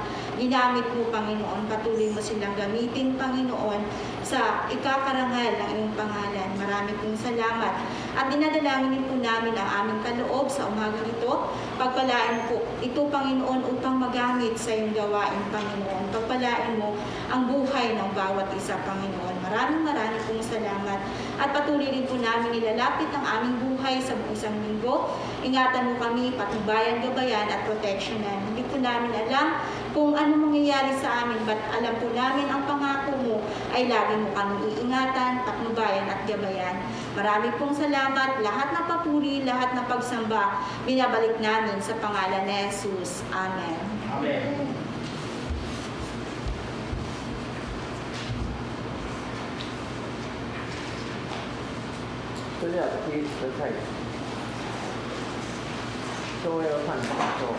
ginamit mo, Panginoon. Patuloy mo silang gamitin, Panginoon, sa ikakarangal ng iyong pangalan. Marami pong salamat At dinadalangin din po namin ang aming kaloob sa umaga nito. Pagpalain po ito, Panginoon, upang magamit sa iyong gawain, Panginoon. Pagpalain mo ang buhay ng bawat isa, Panginoon. Maraming pong salamat. At patuloy rin po namin nilalapit ang aming buhay sa buong isang linggo. Ingatan mo kami, patnubayan, gabayan at proteksyonan. Hindi po namin alam kung ano mangyayari sa amin, but alam po namin ang pangako mo ay lagi mo kami iingatan, patnubayan at gabayan. Marami pong salamat. Lahat ng papuri, lahat ng pagsamba, binabalik namin sa pangalan ni Jesus. Amen. Amen. それではお聞きください。照英を賛美しましょう。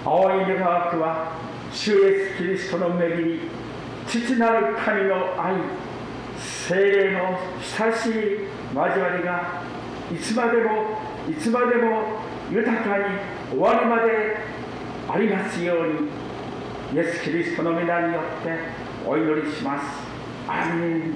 青い願わくは主イエスキリストの恵み、父なる神の愛、聖霊の親しい交わりがいつまでも豊かに終わりまでありますように、イエスキリストの皆によってお祈りします。アーメン。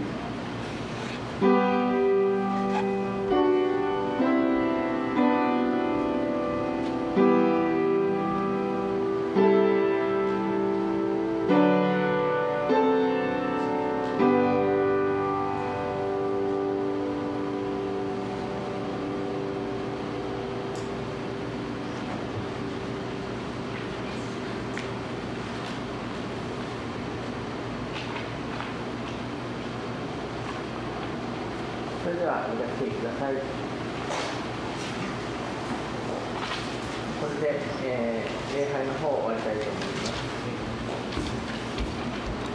それでは、いらしてください。これで、礼拝の方を終わりたいと思います。